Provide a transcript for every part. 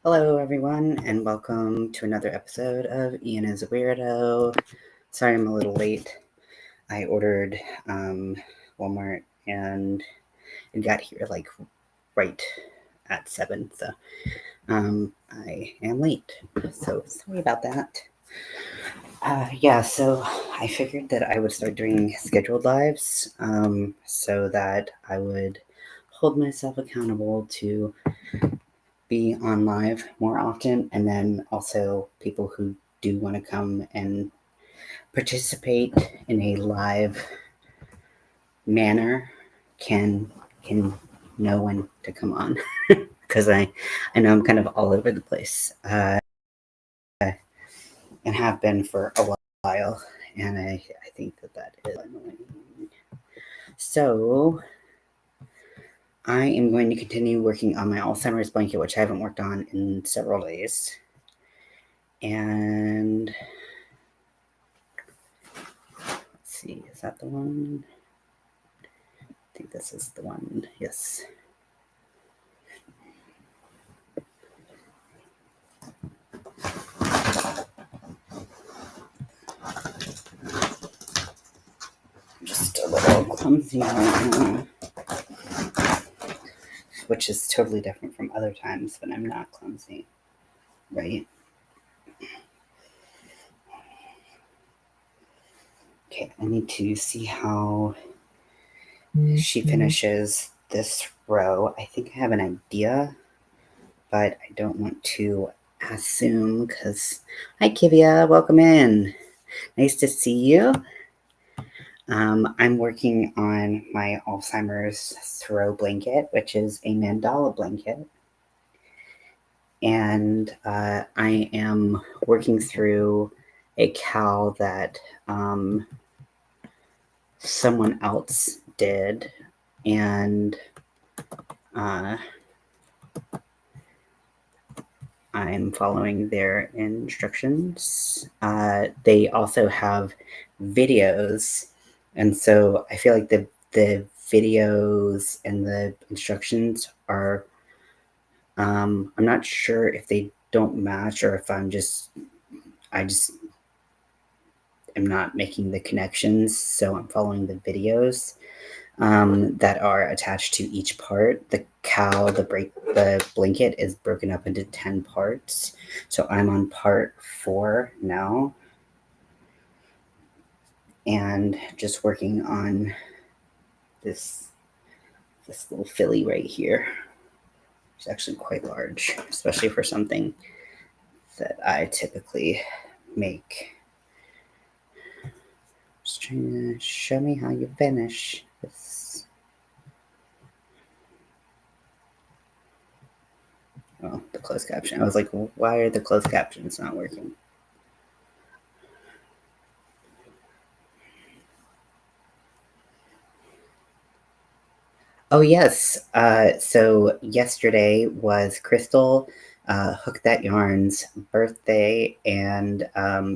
Hello, everyone, and welcome to another episode of Ian is a Weirdo. Sorry I'm a little late. I ordered Walmart and it got here like right at 7, so I am late. So sorry about that. So I figured that I would start doing scheduled lives so that I would hold myself accountable to be on live more often, and then also people who do want to come and participate in a live manner can know when to come on because I know I'm kind of all over the place and have been for a while, and I think that is annoying. So I am going to continue working on my Alzheimer's blanket, which I haven't worked on in several days. And let's see, is that the one? I think this is the one. Yes. Just a little clumsy right now, which is totally different from other times when I'm not clumsy, right? Okay, I need to see how she finishes this row. I think I have an idea, but I don't want to assume because, hi Kivia, welcome in. Nice to see you. I'm working on my Alzheimer's throw blanket, which is a mandala blanket. And I am working through a cowl that someone else did, and I'm following their instructions. They also have videos, and so I feel like the videos and the instructions are I'm not sure if they don't match or if I just am not making the connections, so I'm following the videos that are attached to each part. The cowl, the blanket is broken up into 10 parts, so I'm on part 4 now, and just working on this little filly right here. It's actually quite large, especially for something that I typically make. Just trying to show me how you finish this. Oh, the closed caption. I was like, why are the closed captions not working? Oh, yes. So yesterday was Crystal Hook That Yarn's birthday. And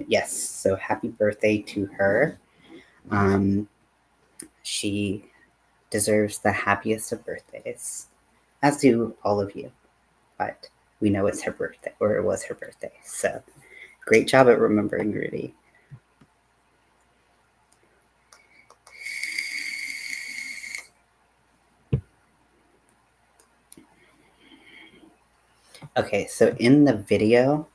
yes, so happy birthday to her. She deserves the happiest of birthdays, as do all of you. But we know it's her birthday, or it was her birthday. So great job at remembering, Rudy. Okay, so in the video,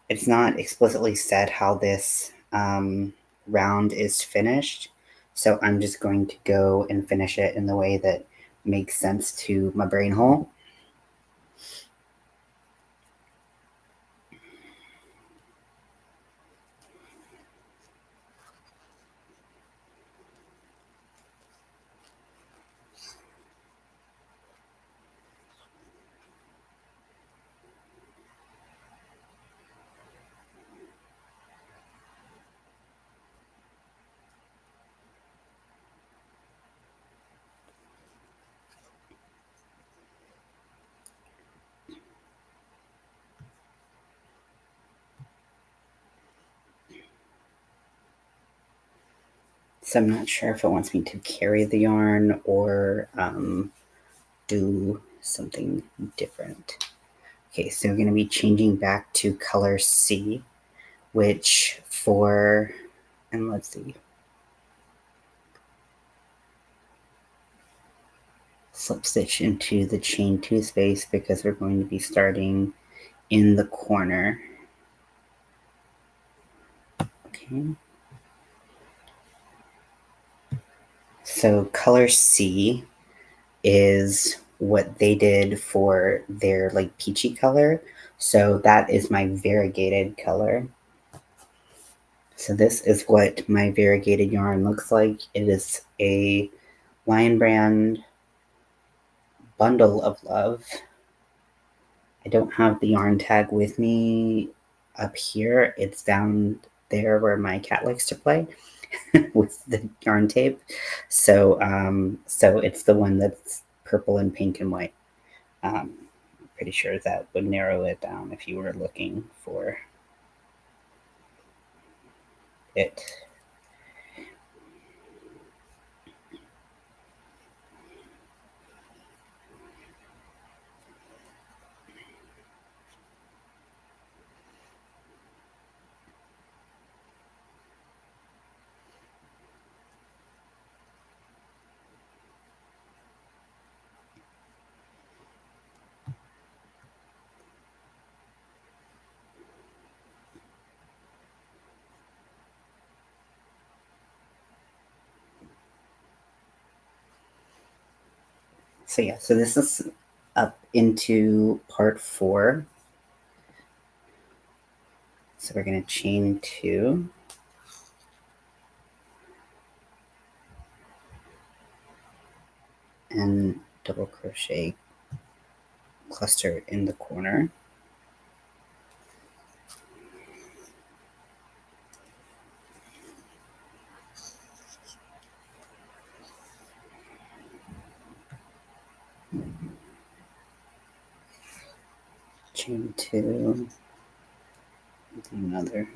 it's not explicitly said how this round is finished. So I'm just going to go and finish it in the way that makes sense to my brain hole. So I'm not sure if it wants me to carry the yarn or do something different. Okay, so we're going to be changing back to color C, which for, and let's see, slip stitch into the chain 2 space because we're going to be starting in the corner. Okay. So color C is what they did for their like peachy color. So that is my variegated color. So this is what my variegated yarn looks like. It is a Lion Brand Bundle of Love. I don't have the yarn tag with me up here. It's down there where my cat likes to play with the yarn tape. So so it's the one that's purple and pink and white. I'm pretty sure that would narrow it down if you were looking for it. So yeah, so this is up into part 4. So we're going to chain 2. And double crochet cluster in the corner. Chain 2, another.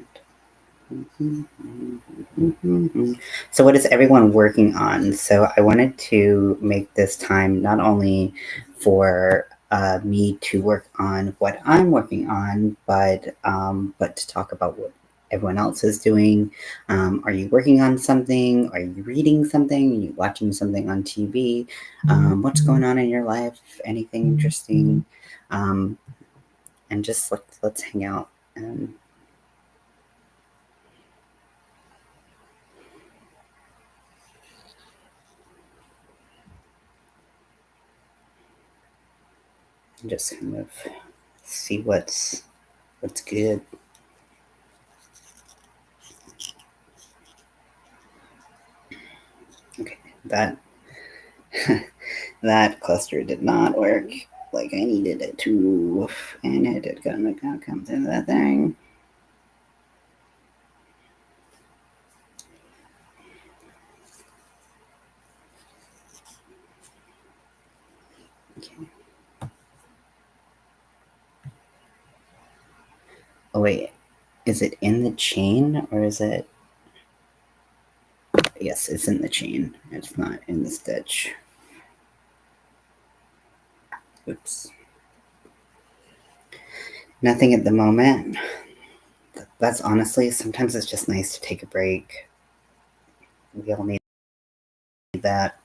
So what is everyone working on? So I wanted to make this time not only for me to work on what I'm working on, but to talk about what everyone else is doing. Are you working on something? Are you reading something? Are you watching something on TV? What's going on in your life? Anything interesting? And just let's hang out and just kind of see what's good. Okay, that that cluster did not work like I needed it to, and it did gonna come to that thing. Okay. Oh wait, is it in the chain or is it? Yes, it's in the chain. It's not in the stitch. Oops. Nothing at the moment. That's honestly, sometimes it's just nice to take a break. We all need that.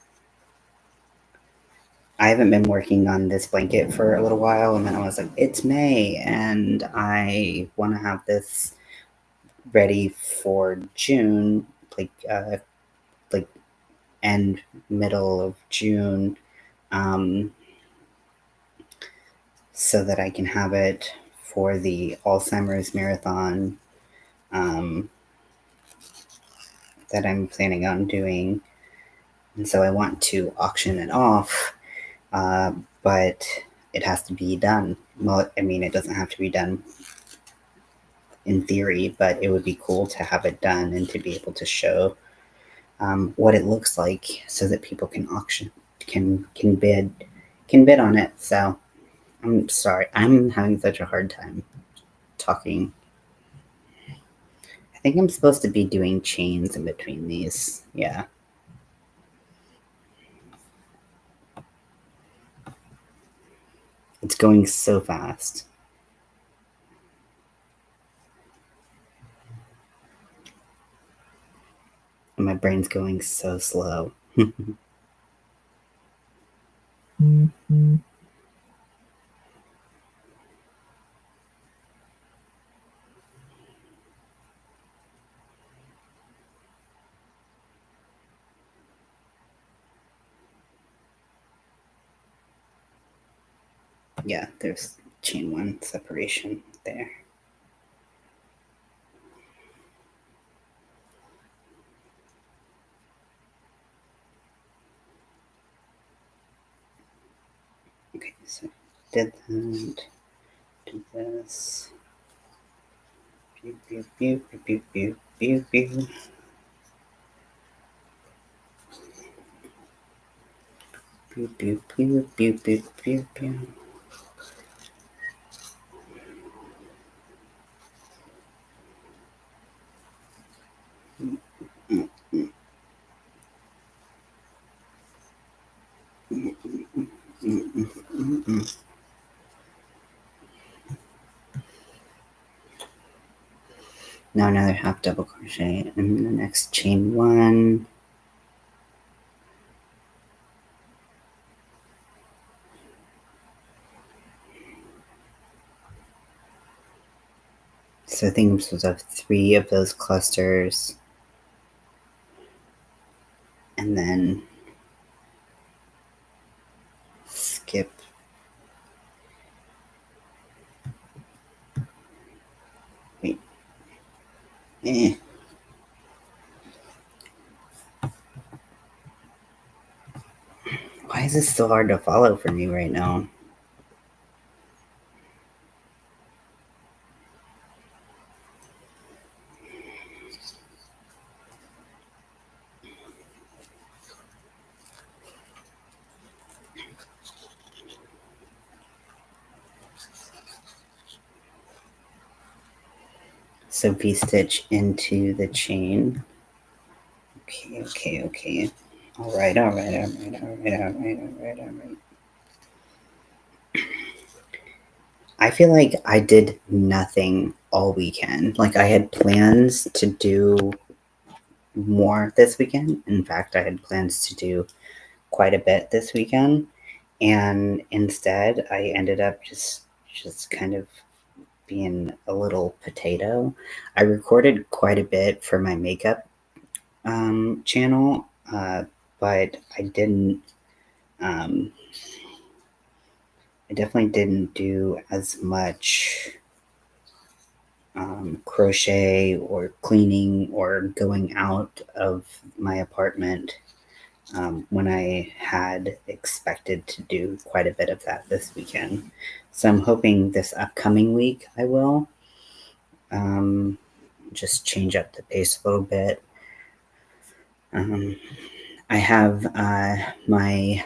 I haven't been working on this blanket for a little while, and then I was like, it's May, and I want to have this ready for June, like end middle of June, so that I can have it for the Alzheimer's marathon that I'm planning on doing. And so I want to auction it off, but it has to be done. Well, I mean, it doesn't have to be done in theory, but it would be cool to have it done and to be able to show what it looks like so that people can auction, can bid on it. So I'm sorry, I'm having such a hard time talking. I think I'm supposed to be doing chains in between these. Yeah. It's going so fast. My brain's going so slow. Yeah, there's chain one separation there. Okay, so did that, do this. Pew, pew, pew, pew, pew, pew, pew. Pew, pew, pew, pew, pew, pew, pew. Now another half double crochet in the next chain one. So I think I'm supposed to have 3 of those clusters, and then skip. Wait. Why is this so hard to follow for me right now? So V-stitch into the chain. Okay. All right. I feel like I did nothing all weekend. Like I had plans to do more this weekend. In fact, I had plans to do quite a bit this weekend, and instead I ended up just kind of being a little potato. I recorded quite a bit for my makeup channel, but I didn't. I definitely didn't do as much crochet or cleaning or going out of my apartment when I had expected to do quite a bit of that this weekend. So I'm hoping this upcoming week I will just change up the pace a little bit. I have my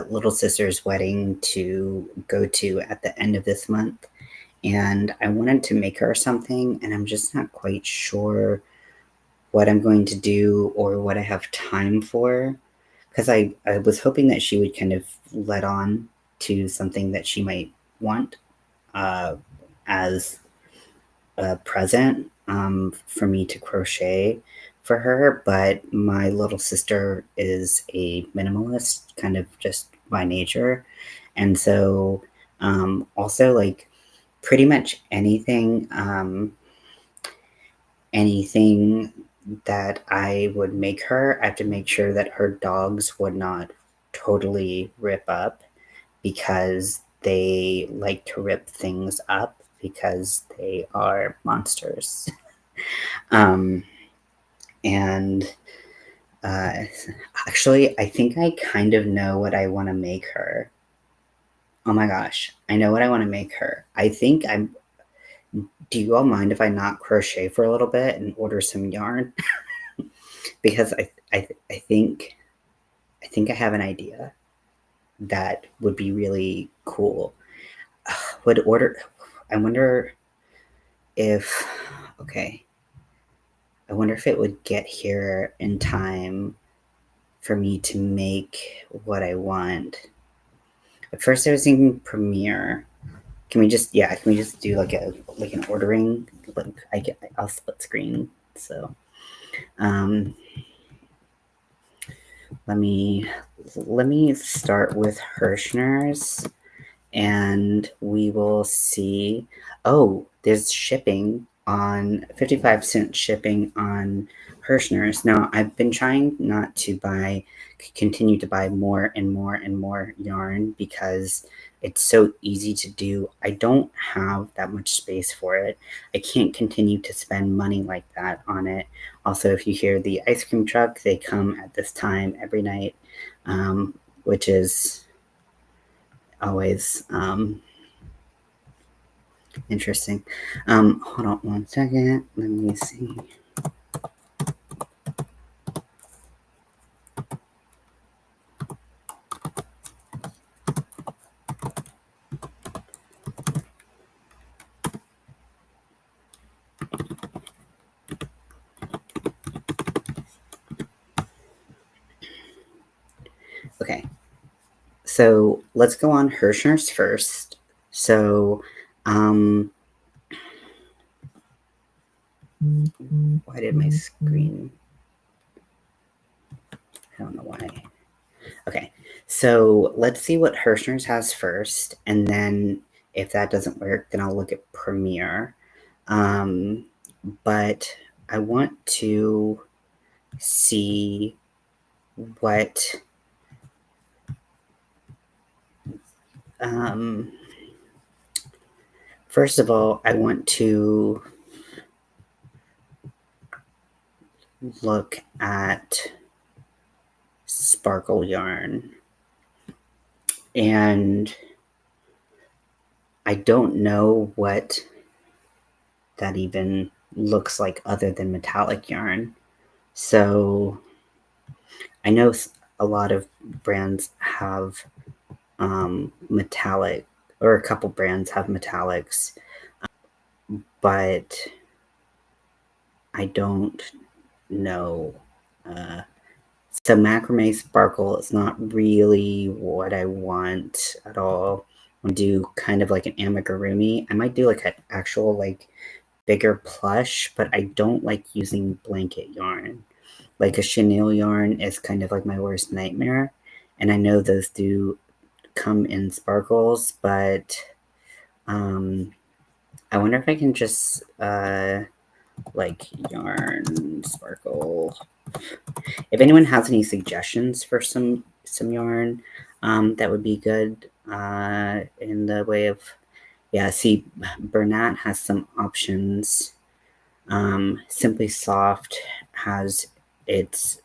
little sister's wedding to go to at the end of this month, and I wanted to make her something, and I'm just not quite sure what I'm going to do or what I have time for, because I was hoping that she would kind of let on to something that she might want as a present for me to crochet for her, but my little sister is a minimalist kind of just by nature, and so also like pretty much anything that I would make her, I have to make sure that her dogs would not totally rip up, because they like to rip things up because they are monsters. um, and actually, I think I kind of know what I want to make her. Oh my gosh, I know what I want to make her. I think I'm. Do you all mind if I not crochet for a little bit and order some yarn? Because I think I have an idea that would be really cool. Would order. I wonder if. Okay. I wonder if it would get here in time for me to make what I want. At first, I was thinking Premiere. Can we just do like an ordering? Like I'll split screen. So Let me start with Hirschner's, and we will see. Oh, there's shipping on 55-cent shipping on Hirschner's. Now, I've been trying not to continue to buy more and more and more yarn because it's so easy to do. I don't have that much space for it. I can't continue to spend money like that on it. Also, if you hear the ice cream truck, they come at this time every night, which is always interesting. Hold on one second. Let me see. Okay. So let's go on Hirschner's first. So, why did my screen? I don't know why. Okay, so let's see what Hirschner's has first, and then if that doesn't work, then I'll look at Premiere. But I want to see what first of all, I want to look at sparkle yarn, and I don't know what that even looks like other than metallic yarn. So I know a lot of brands have metallic, or a couple brands have metallics, but I don't know. So macrame sparkle is not really what I want at all. I want to do kind of like an amigurumi. I might do like an actual like bigger plush, but I don't like using blanket yarn. Like a chenille yarn is kind of like my worst nightmare. And I know those do come in sparkles, but I wonder if I can just like yarn sparkle. If anyone has any suggestions for some yarn, that would be good in the way of, yeah, see, Bernat has some options. Simply Soft has its,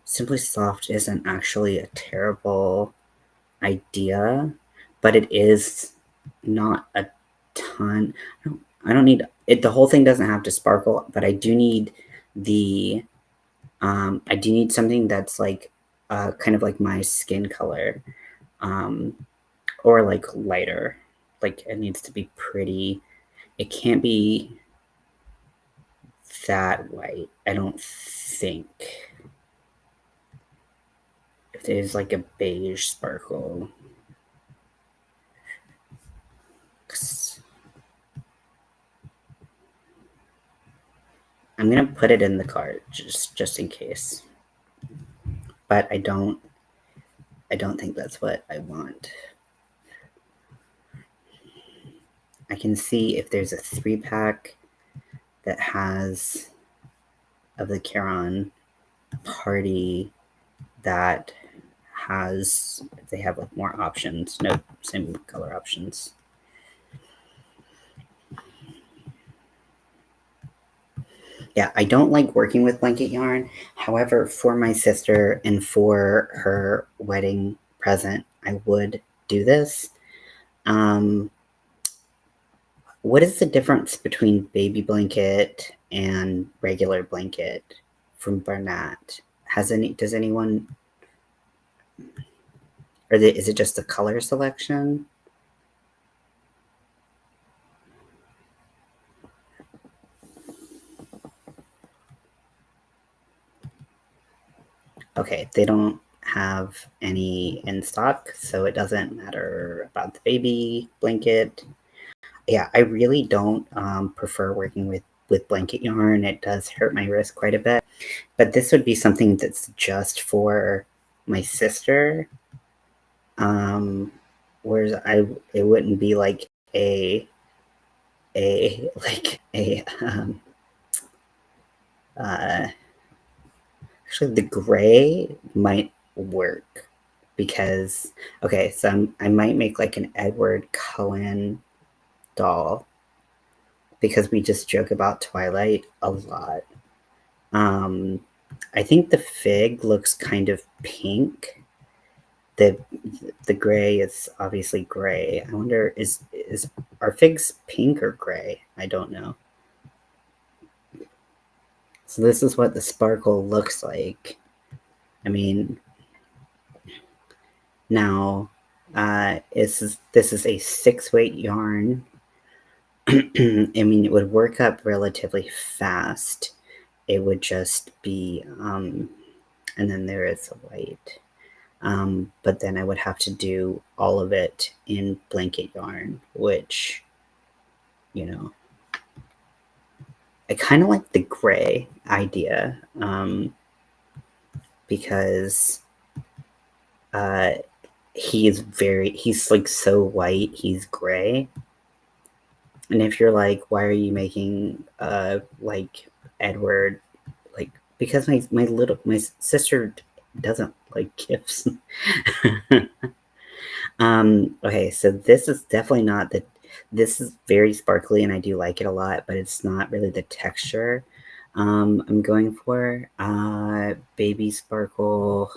Simply Soft isn't actually a terrible idea, but it is not a ton. I don't need it. The whole thing doesn't have to sparkle, but I do need the, I do need something that's like, kind of like my skin color, or like lighter. Like it needs to be pretty. It can't be that white, I don't think. If there's like a beige sparkle. I'm gonna put it in the cart just in case. But I don't think that's what I want. I can see if there's a 3-pack that has of the Caron Party that has, they have like more options. No, same color options. Yeah, I don't like working with blanket yarn. However, for my sister and for her wedding present, I would do this. What is the difference between baby blanket and regular blanket from Bernat? Does anyone, or is it just the color selection? Okay, they don't have any in stock, so it doesn't matter about the baby blanket. Yeah, I really don't prefer working with with blanket yarn, it does hurt my wrist quite a bit. But this would be something that's just for my sister. Whereas it wouldn't be like actually the gray might work because, okay, so I might make like an Edward Cullen doll because we just joke about Twilight a lot. I think the fig looks kind of pink. The gray is obviously gray. I wonder, are figs pink or gray? I don't know. So this is what the sparkle looks like. I mean, now this is a 6-weight yarn. I mean, it would work up relatively fast. It would just be, and then there is a white. But then I would have to do all of it in blanket yarn, which, you know, I kind of like the gray idea, because he's like so white, he's gray. And if you're like, why are you making like Edward, like, because my sister doesn't like gifts. Okay, so this is definitely not this is very sparkly and I do like it a lot, but it's not really the texture I'm going for. Baby Sparkle.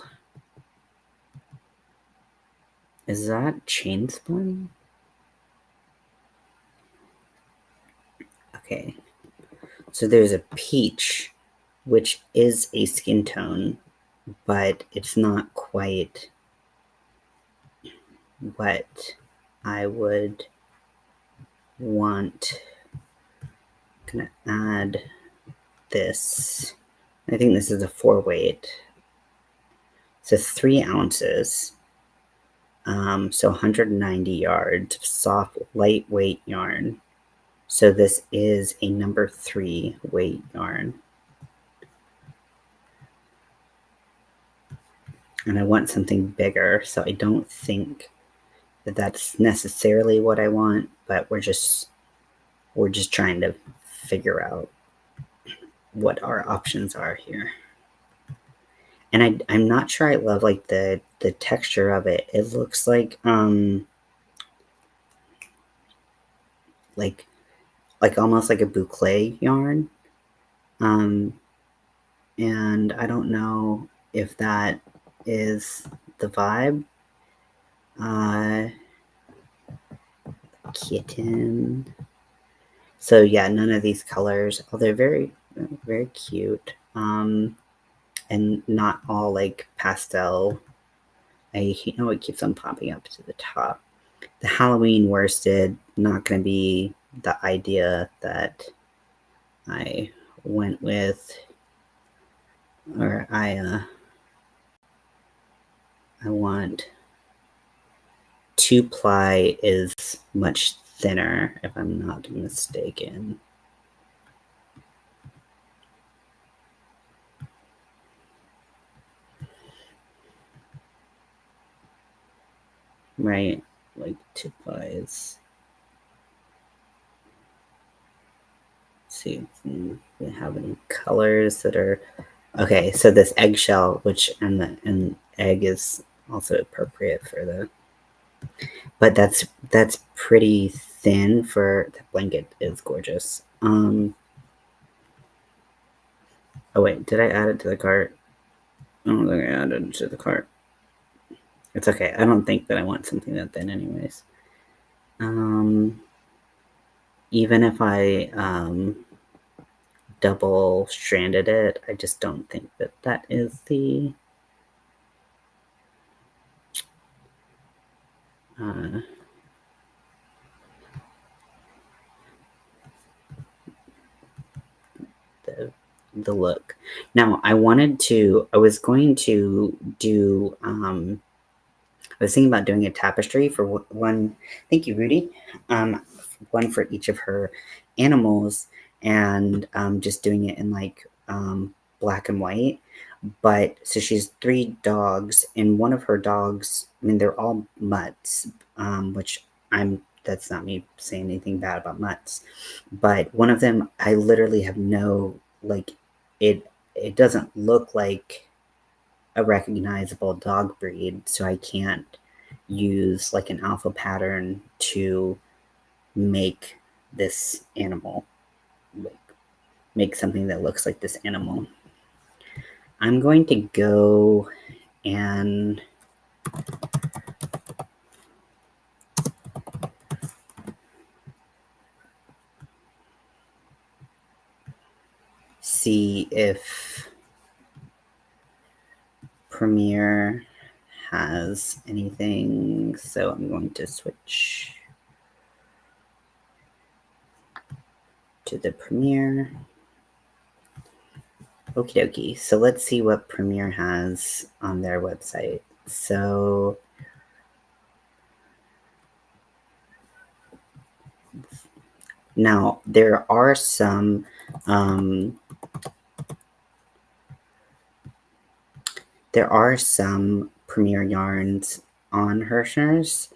Is that chain spun? Okay, so there's a peach, which is a skin tone, but it's not quite what I would want. I'm gonna add this. I think this is a 4-weight. So 3 ounces. So 190 yards of soft, lightweight yarn. So this is a number 3 weight yarn. And I want something bigger, so I don't think that that's necessarily what I want, but we're just trying to figure out what our options are here. And I'm not sure I love like the texture of it. It looks like almost like a boucle yarn. And I don't know if that is the vibe. Kitten. So yeah, none of these colors, oh, they're very, very cute. And not all like pastel. You know, it keeps on popping up to the top. The Halloween worsted, not going to be the idea that I went with, or I want 2-ply is much thinner, if I'm not mistaken. Right, like 2-ply is. Let's see if we have any colors that are okay. So this eggshell, which and egg is also appropriate for the. But that's pretty thin for the blanket. Is gorgeous. Oh wait, did I add it to the cart? I don't think I added it to the cart. It's okay. I don't think that I want something that thin anyways. Even if I double stranded it, I just don't think that that is the the look. Now I was going to do I was thinking about doing a tapestry for one. Thank you, Rudy. One for each of her animals, and just doing it in like black and white. But so she's 3 dogs, and one of her dogs, I mean, they're all mutts, which that's not me saying anything bad about mutts, but one of them, I literally have no, like, it doesn't look like a recognizable dog breed, so I can't use like an alpha pattern to make this animal, like make something that looks like this animal. I'm going to go and see if Premiere has anything. So I'm going to switch to the Premiere. Okie dokie. So let's see what Premiere has on their website. So now there are some Premiere yarns on Hirschner's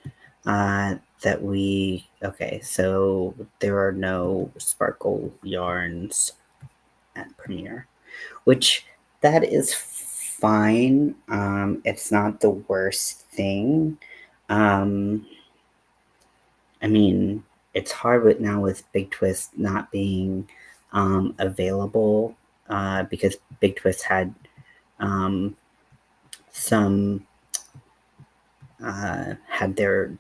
that we, okay, so there are no sparkle yarns at Premiere, which that is fine. It's not the worst thing. I mean, it's hard with now with Big Twist not being available because Big Twist had some had their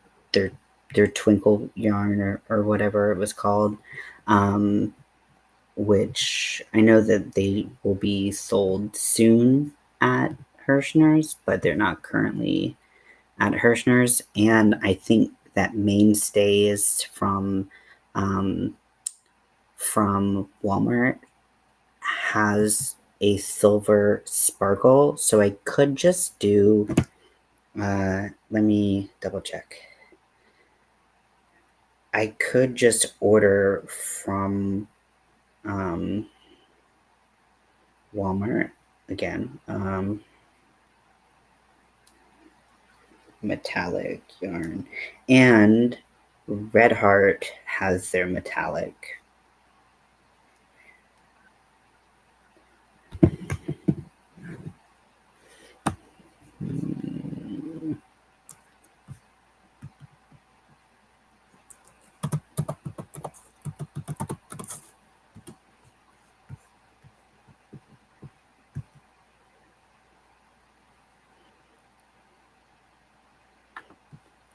twinkle yarn or whatever it was called, which I know that they will be sold soon at Hirschner's, but they're not currently at Hirschner's. And I think that Mainstays from Walmart has a silver sparkle, so I could just do let me double check. I could just order from Walmart again. Metallic yarn, and Red Heart has their metallic.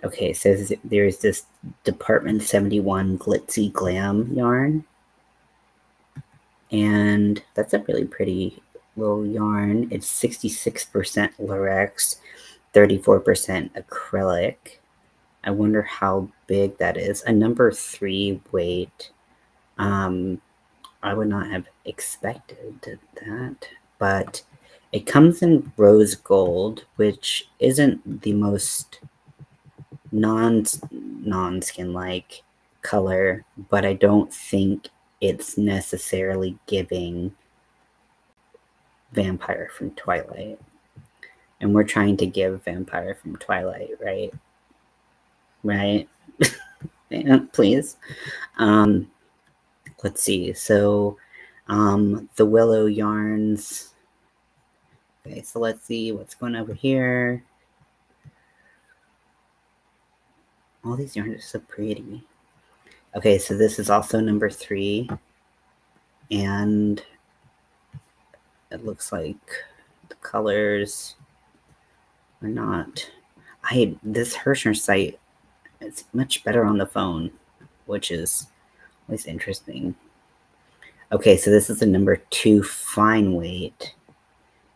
Okay, so there's this Department 71 Glitzy Glam yarn, and that's a really pretty little yarn. It's 66% Lurex, 34% acrylic. I wonder how big that is. A number 3 weight. I would not have expected that, but it comes in rose gold, which isn't the most non-skin like color, but I don't think it's necessarily giving Vampire from Twilight. And we're trying to give Vampire from Twilight, right? Right? Yeah, please. Let's see. So the Willow yarns. Okay, so let's see what's going over here. All these yarns are so pretty. Okay, so this is also number 3. And it looks like the colors are not. This Hirschner site is much better on the phone, which is always interesting. Okay, so this is a number 2 fine weight,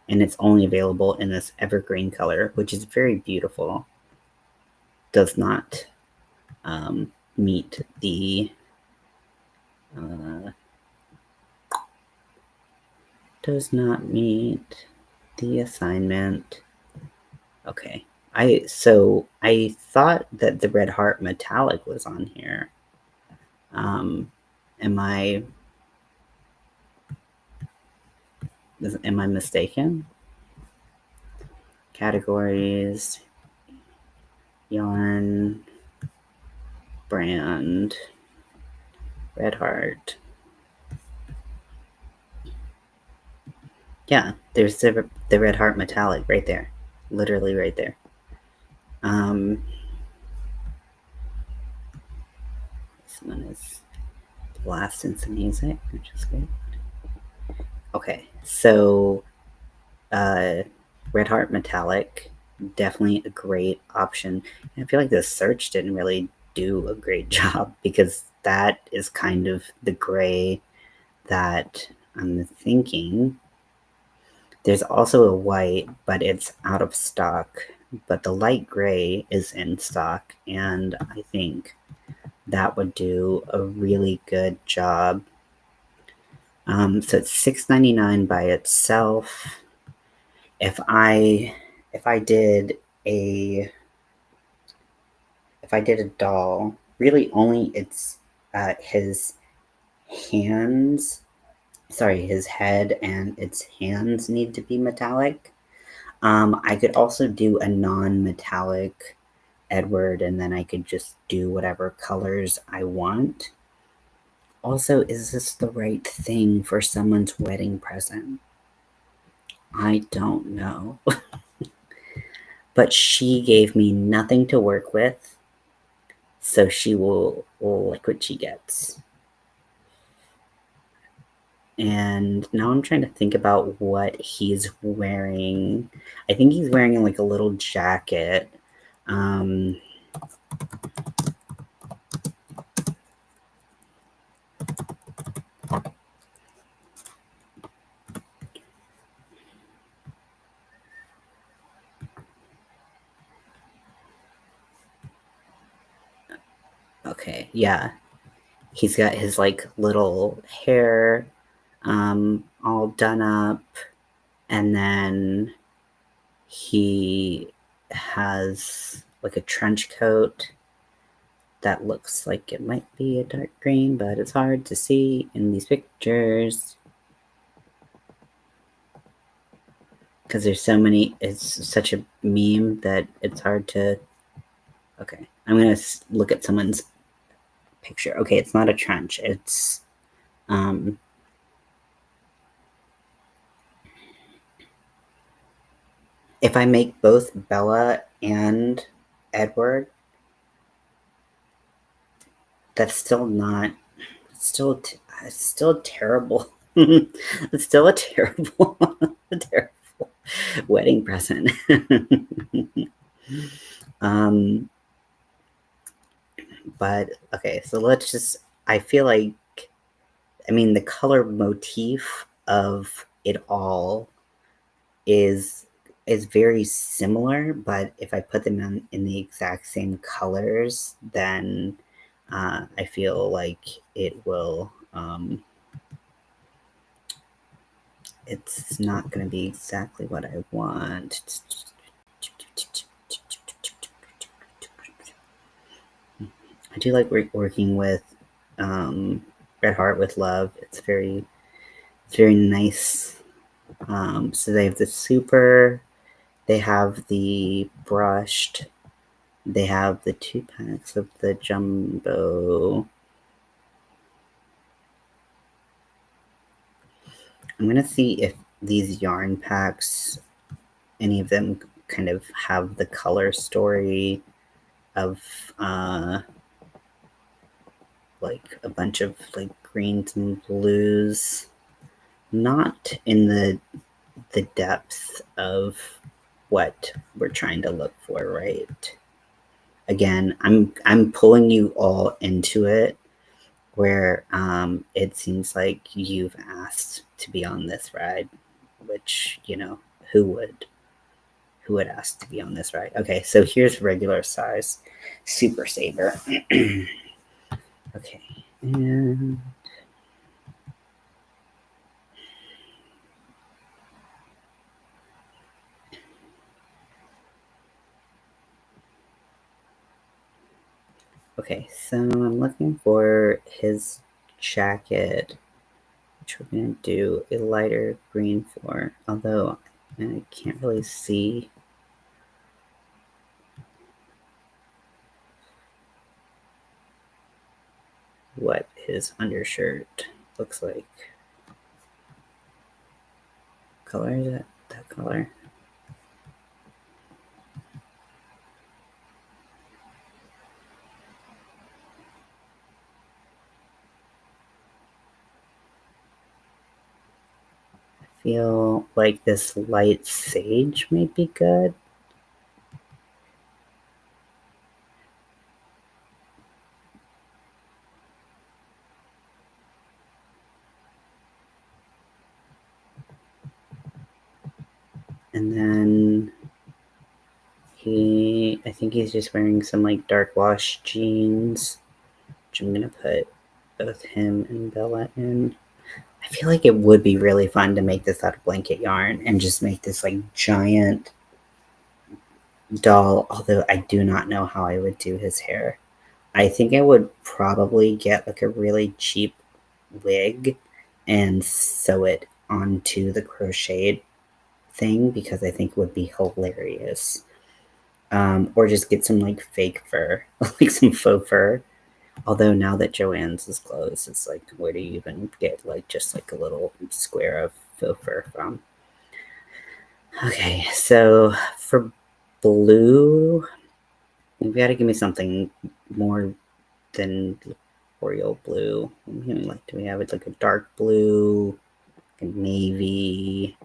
and it's only available in this evergreen color, which is very beautiful. Does not meet the assignment. Okay. I thought that the Red Heart metallic was on here. Am I Am I mistaken? Categories, yarn, brand, Red Heart. Yeah, there's the Red Heart metallic right there. Literally right there. This one is Blast into Music, which is good. Okay, so Red Heart Metallic, definitely a great option. And I feel like the search didn't really do a great job because that is kind of the gray that I'm thinking. There's also a white, but it's out of stock. But the light gray is in stock, and I think that would do a really good job. So it's $6.99 by itself. If I did a doll, really only it's his hands. Sorry, his head and its hands need to be metallic. I could also do a non-metallic Edward, and then I could just do whatever colors I want. Also, is this the right thing for someone's wedding present? I don't know. But she gave me nothing to work with, so she will like what she gets. And now I'm trying to think about what he's wearing. I think he's wearing like a little jacket. Okay, yeah. He's got his like little hair all done up, and then he has like a trench coat that looks like it might be a dark green, but it's hard to see in these pictures because there's so many. It's such a meme that it's hard to. Okay, I'm gonna look at someone's picture. Okay, it's not a trench. It's if I make both Bella and Edward, that's still not. It's still terrible. It's still a terrible, terrible wedding present. But okay, so let's just. I feel like, I mean, the color motif of it all is very similar, but if I put them in the exact same colors, then I feel like it will. It's not going to be exactly what I want. I do like working with Red Heart with Love. It's very nice. So they have the super, they have the brushed, they have the 2 packs of the jumbo. I'm going to see if these yarn packs, any of them kind of have the color story of like a bunch of like greens and blues, not in the depth of what we're trying to look for, right? Again, I'm pulling you all into it where it seems like you've asked to be on this ride, which, you know, who would ask to be on this ride? Okay, so here's regular size Super Saver. Okay, and okay, so I'm looking for his jacket. which we're going to do a lighter green for, although I can't really see what his undershirt looks like. Color is that color? I feel like this light sage might be good. And then I think he's just wearing some like dark wash jeans, which I'm gonna put both him and Bella in. I feel like it would be really fun to make this out of blanket yarn and just make this like giant doll, although I do not know how I would do his hair. I think I would probably get like a really cheap wig and sew it onto the crocheted thing because I think it would be hilarious. Or just get some like fake fur, like some faux fur. Although now that Joann's is closed, it's like, where do you even get like just like a little square of faux fur from? Okay, so for blue, you've got to give me something more than Oriole blue. Like, do we have it like a dark blue, a navy?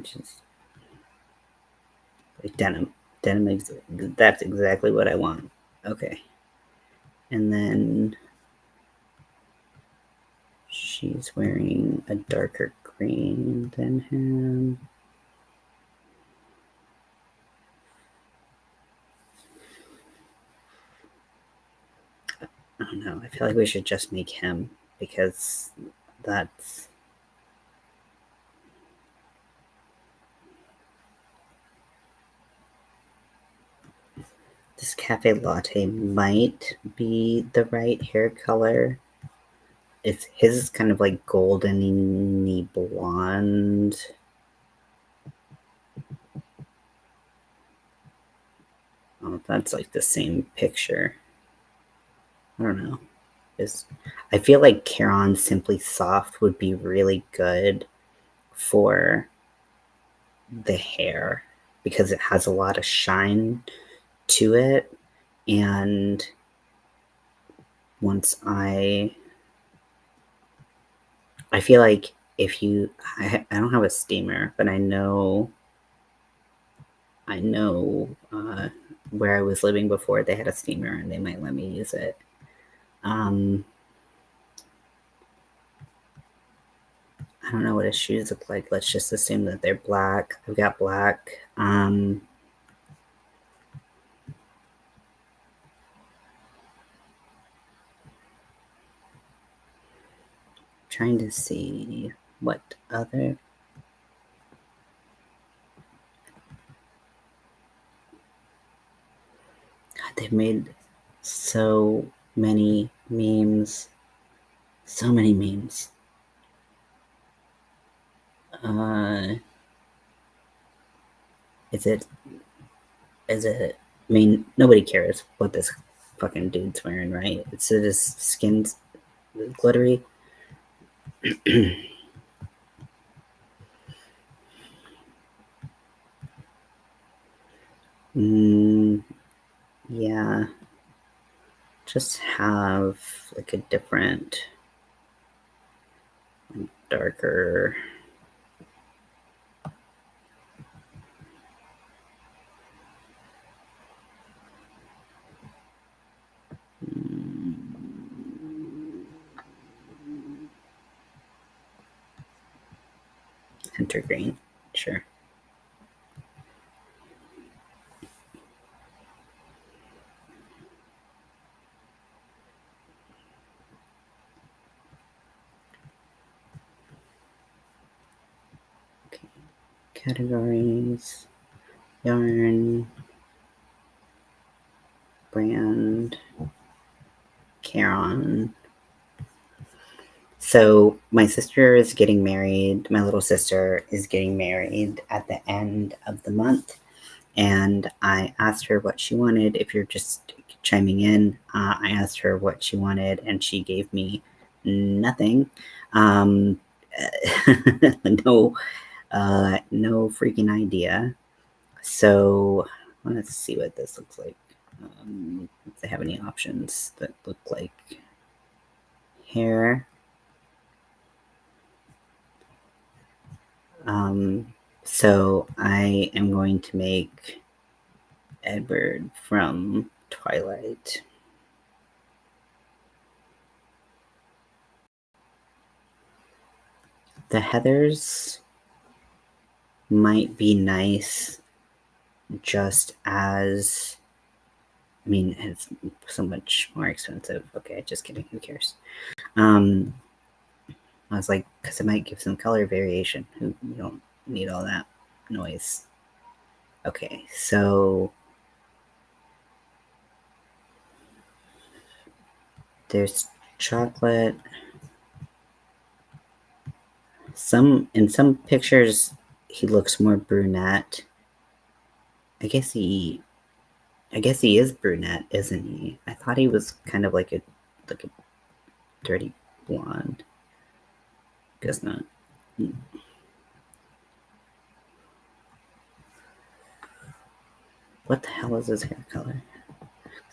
Just like denim. Denim, that's exactly what I want. Okay. And then she's wearing a darker green than him. I don't know. I feel like we should just make him because that's... This cafe latte might be the right hair color. His is kind of like golden-y blonde. Oh, that's like the same picture. I don't know. I feel like Caron Simply Soft would be really good for the hair because it has a lot of shine to it. And once I feel like if you, I don't have a steamer, but I know where I was living before they had a steamer and they might let me use it. I don't know what his shoes look like. Let's just assume that they're black. I've got black. Trying to see what other... God, they've made so many memes. So many memes. Is it, I mean, nobody cares what this fucking dude's wearing, right? It's his skin's glittery. Yeah. Just have like a different, darker... Hunter green, sure. Okay. Categories, yarn, brand, Caron. So my sister is getting married. My little sister is getting married at the end of the month. And I asked her what she wanted. If you're just chiming in, I asked her what she wanted, and she gave me nothing. No, no freaking idea. So let's see what this looks like. If they have any options that look like hair. So I am going to make Edward from Twilight. The Heathers might be nice just as, I mean, it's so much more expensive. Okay, just kidding. Who cares? I was like, because it might give some color variation. You don't need all that noise. Okay, so there's chocolate. In some pictures, he looks more brunette. I guess he is brunette, isn't he? I thought he was kind of like a dirty blonde. Guess not. What the hell is his hair color?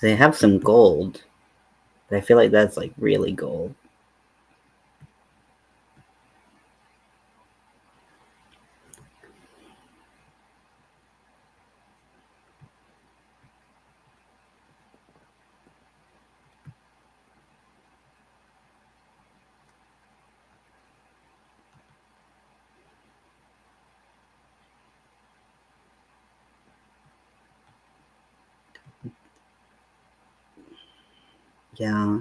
They have some gold, but I feel like that's like really gold. Yeah.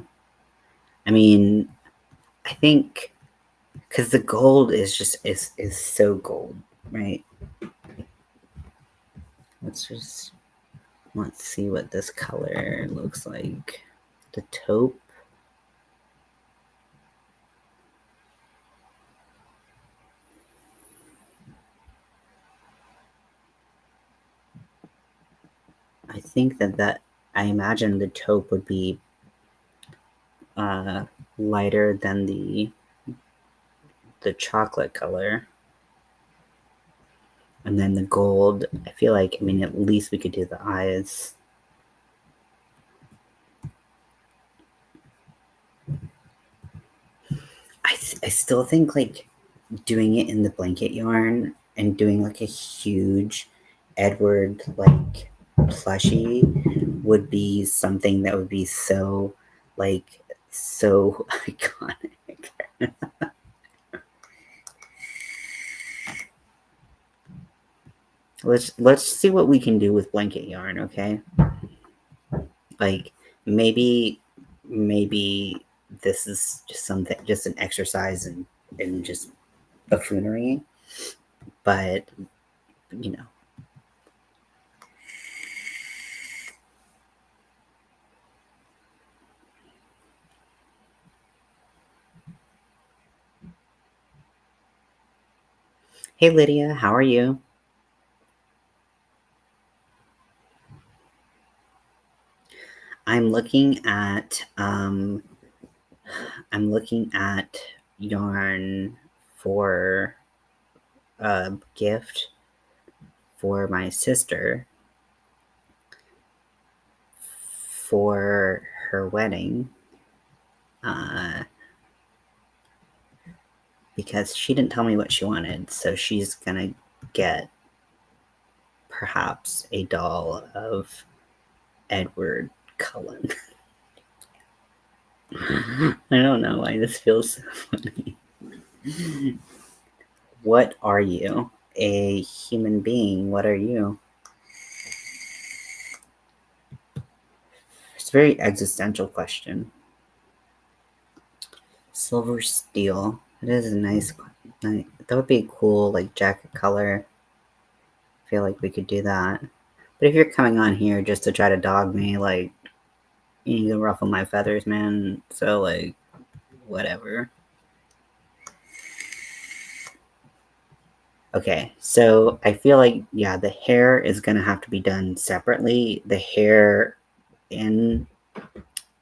I mean, I think because the gold is just is so gold, right? Let's see what this color looks like. The taupe. I think that I imagine the taupe would be lighter than the chocolate color. And then the gold, I feel like, I mean, at least we could do the eyes. I still think, like, doing it in the blanket yarn and doing, like, a huge Edward, like, plushie would be something that would be so, like, so iconic. Let's see what we can do with blanket yarn, okay? Like, maybe this is just something, just an exercise in just buffoonery, but you know. Hey Lydia, how are you? I'm looking at yarn for a gift for my sister for her wedding, because she didn't tell me what she wanted, so she's gonna get perhaps a doll of Edward Cullen. I don't know why this feels so funny. What are you? A human being. What are you? It's a very existential question. Silver steel. It is a nice. That would be a cool, like, jacket color. I feel like we could do that. But if you're coming on here just to try to dog me, like, you need to ruffle my feathers, man. So, like, whatever. Okay, so I feel like, yeah, the hair is going to have to be done separately. The hair in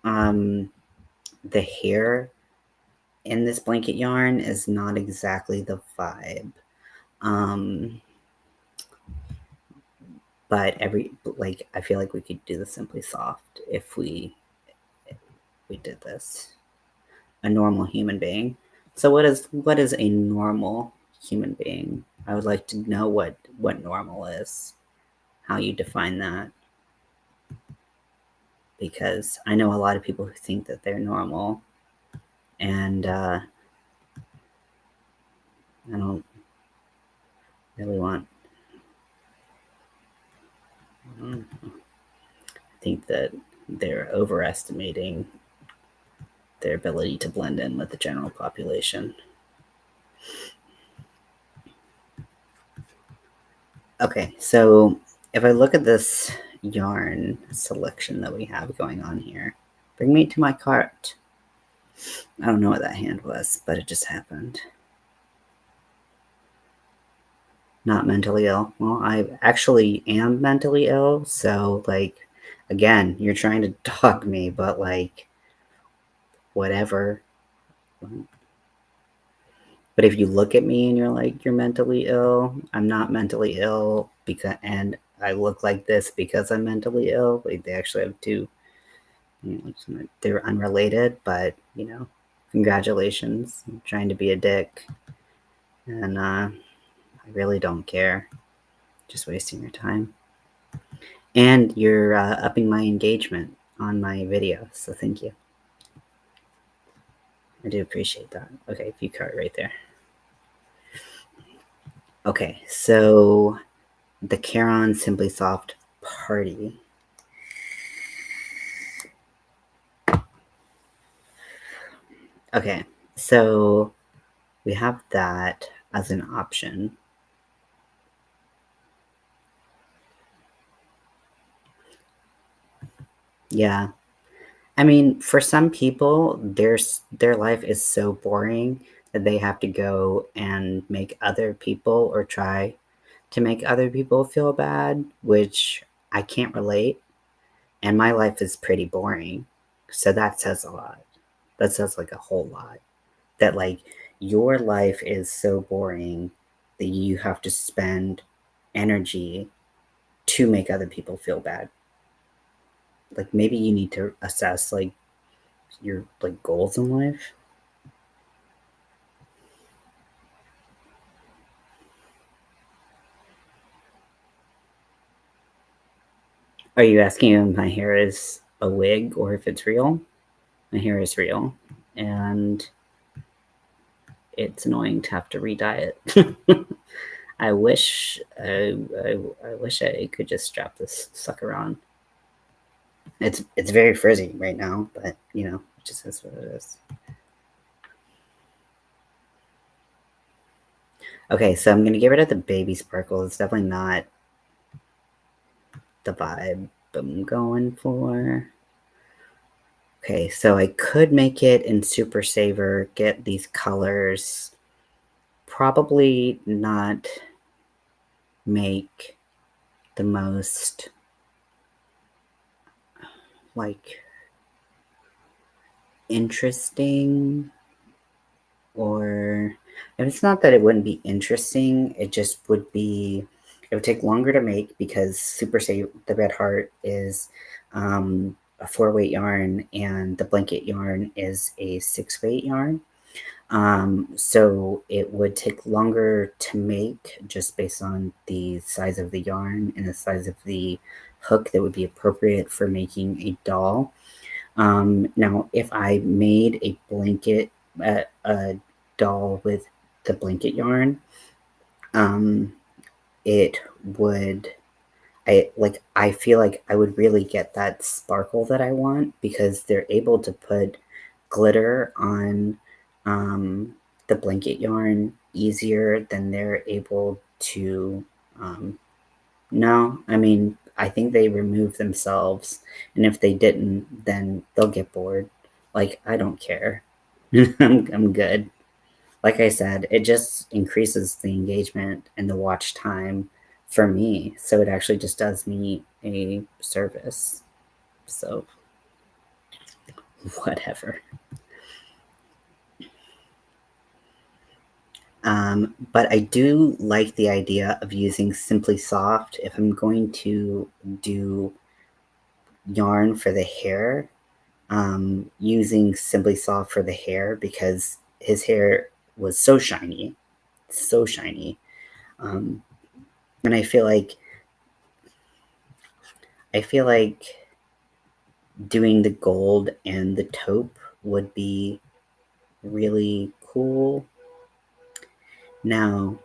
the hair in this blanket yarn is not exactly the vibe. But I feel like we could do the Simply Soft if we did this. A normal human being. So what is a normal human being? I would like to know what normal is, how you define that, because I know a lot of people who think that they're normal, and I don't really want. I think that they're overestimating their ability to blend in with the general population. Okay, so if I look at this yarn selection that we have going on here, bring me to my cart. I don't know what that hand was, but it just happened. Not mentally ill. Well, I actually am mentally ill, so, like, again, you're trying to dog me, but, like, whatever. But if you look at me and you're like, you're mentally ill, I'm not mentally ill, and I look like this because I'm mentally ill. Like, they actually have two, they're unrelated, but, congratulations. I'm trying to be a dick, and I really don't care. Just wasting your time. And you're upping my engagement on my video, so thank you. I do appreciate that. Okay, view card right there. Okay, so the Caron Simply Soft Party. Okay, so we have that as an option. Yeah. I mean, for some people, their life is so boring that they have to go and make other people or try to make other people feel bad, which I can't relate. And my life is pretty boring. So that says a lot. That says like a whole lot. That like your life is so boring that you have to spend energy to make other people feel bad. Like maybe you need to assess like your like goals in life. Are you asking if my hair is a wig or if it's real? My hair is real, and it's annoying to have to re-dye it. I wish I wish I could just strap this sucker on. It's very frizzy right now, but it just is what it is. Okay, so I'm gonna get rid of the baby sparkle. It's definitely not the vibe I'm going for. Okay, so I could make it in Super Saver, get these colors, probably not make the most like interesting, or if it's not that it wouldn't be interesting, it just would be, it would take longer to make because Super Save the Red Heart is a 4-weight yarn and the blanket yarn is a 6-weight yarn. So it would take longer to make just based on the size of the yarn and the size of the hook that would be appropriate for making a doll. Now, if I made a blanket, a doll with the blanket yarn, it would, I feel like I would really get that sparkle that I want because they're able to put glitter on the blanket yarn easier than they're able to. No, I mean, I think they remove themselves, and if they didn't, then they'll get bored. Like, I don't care. I'm good. like I said, it just increases the engagement and the watch time for me. So it actually just does me a service. So whatever. But I do like the idea of using Simply Soft if I'm going to do yarn for the hair, using Simply Soft for the hair because his hair was so shiny, so shiny. And I feel like doing the gold and the taupe would be really cool. Now,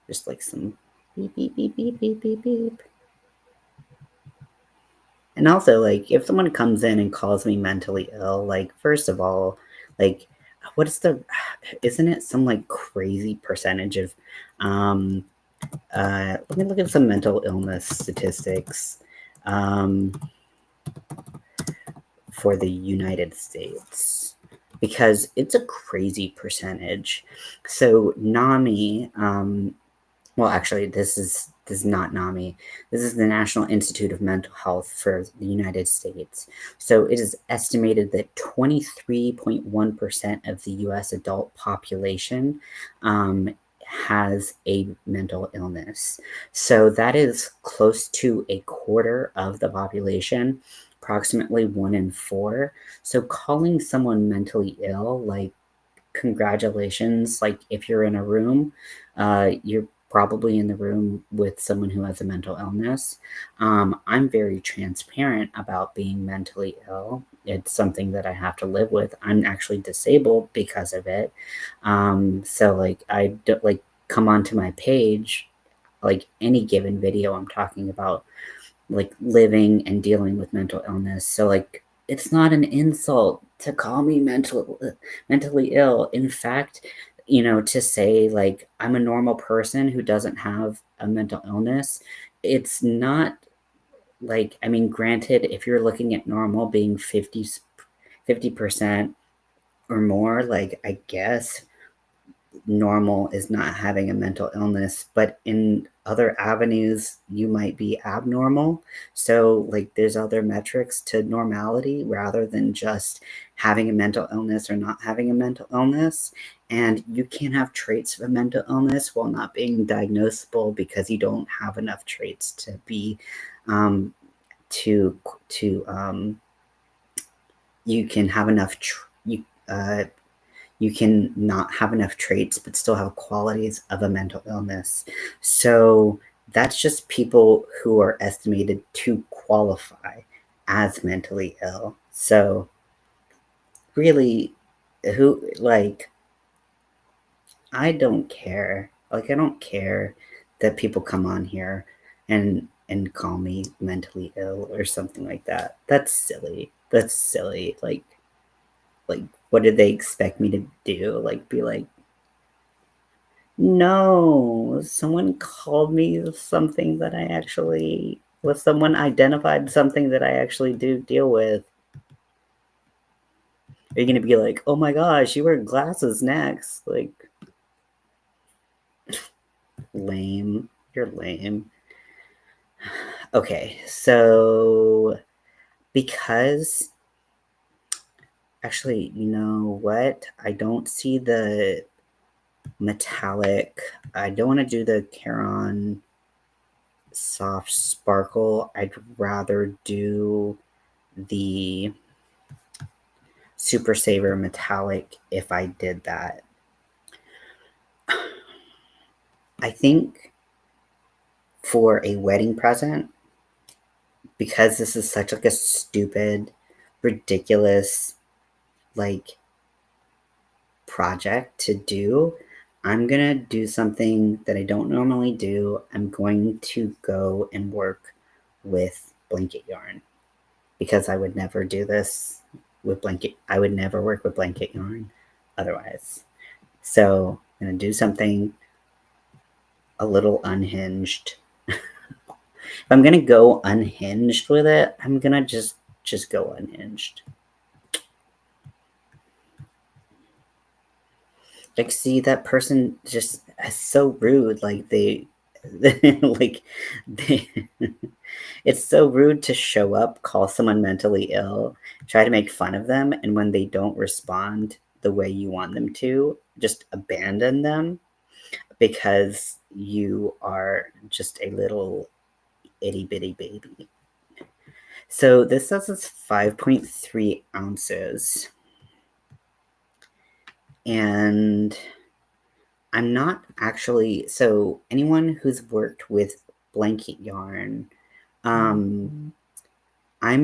just like some beep, beep, beep, beep, beep, beep, beep. And also, like, if someone comes in and calls me mentally ill, like, first of all, like, what is isn't it some, like, crazy percentage of, let me look at some mental illness statistics, for the United States, because it's a crazy percentage. So NAMI, well, actually, this is not NAMI. This is the National Institute of Mental Health for the United States. So it is estimated that 23.1% of the U.S. adult population has a mental illness. So that is close to a quarter of the population, approximately 1 in 4. So calling someone mentally ill, like, congratulations. Like, if you're in a room, you're probably in the room with someone who has a mental illness. I'm very transparent about being mentally ill. It's something that I have to live with. I'm actually disabled because of it. So like I don't like come onto my page, like any given video I'm talking about like living and dealing with mental illness. So like it's not an insult to call me mentally ill. In fact, to say like I'm a normal person who doesn't have a mental illness, it's not like, I mean, granted, if you're looking at normal being 50% or more, like I guess normal is not having a mental illness, but in other avenues, you might be abnormal. So, like, there's other metrics to normality rather than just having a mental illness or not having a mental illness. And you can't have traits of a mental illness while not being diagnosable because you don't have enough traits to be, to, you can have enough, you can not have enough traits but still have qualities of a mental illness. So that's just people who are estimated to qualify as mentally ill. So really, I don't care. Like, I don't care that people come on here and call me mentally ill or something like that. That's silly. That's silly. Like, what did they expect me to do? Like, be like, no, someone called me something that I actually someone identified something that I actually do deal with. Are you gonna be like, oh my gosh, you wear glasses next? Like, lame. You're lame. Okay, so because actually, you know what? I don't see the metallic. I don't want to do the Caron soft sparkle. I'd rather do the Super Saver metallic if I did that. I think for a wedding present, because this is such like a stupid, ridiculous like project to do, I'm gonna do something that I don't normally do. I'm going to go and work with blanket yarn because I would never do this with blanket. I would never work with blanket yarn otherwise. So I'm gonna do something a little unhinged. If I'm gonna go unhinged with it, I'm gonna just go unhinged. Like, see, that person just is so rude. Like, they, like, they, it's so rude to show up, call someone mentally ill, try to make fun of them, and when they don't respond the way you want them to, just abandon them because you are just a little itty bitty baby. So this says it's 5.3 ounces. And I'm not actually, so anyone who's worked with blanket yarn, I'm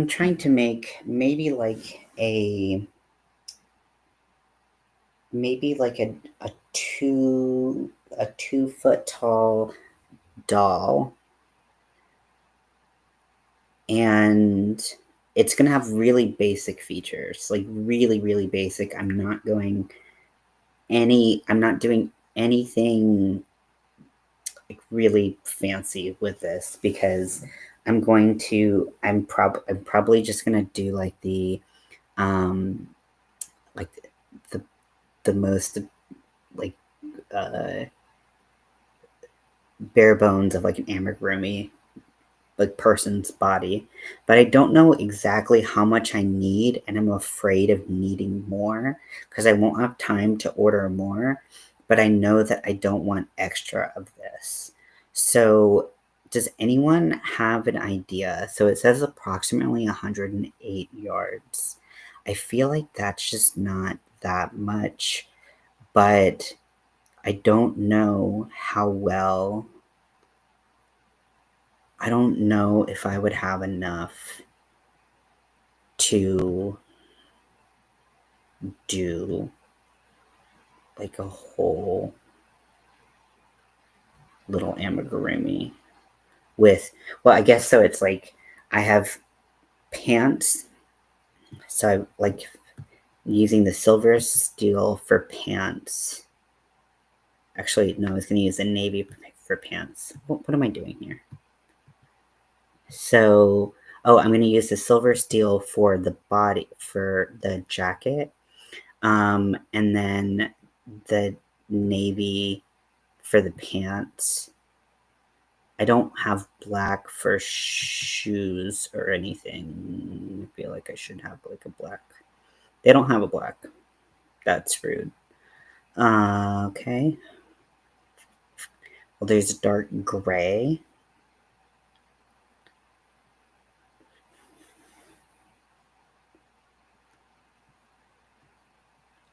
trying to make maybe like a 2 foot tall doll, and it's gonna have really basic features, like really, really basic. I'm not doing anything like really fancy with this because I'm probably just gonna do like the like the most like bare bones of like an amigurumi like person's body, but I don't know exactly how much I need, and I'm afraid of needing more because I won't have time to order more, but I know that I don't want extra of this. So does anyone have an idea? So it says approximately 108 yards. I feel like that's just not that much, but I don't know how well. I don't know if I would have enough to do like a whole little amigurumi with, well, I guess so. It's like I have pants, so I like using the silver steel for pants. Actually, no, I was going to use the navy for pants. What am I doing here? So, oh, I'm going to use the silver steel for the body, for the jacket, and then the navy for the pants. I don't have black for shoes or anything. I feel like I should have like a black. They don't have a black. That's rude. Okay. Well, there's dark gray.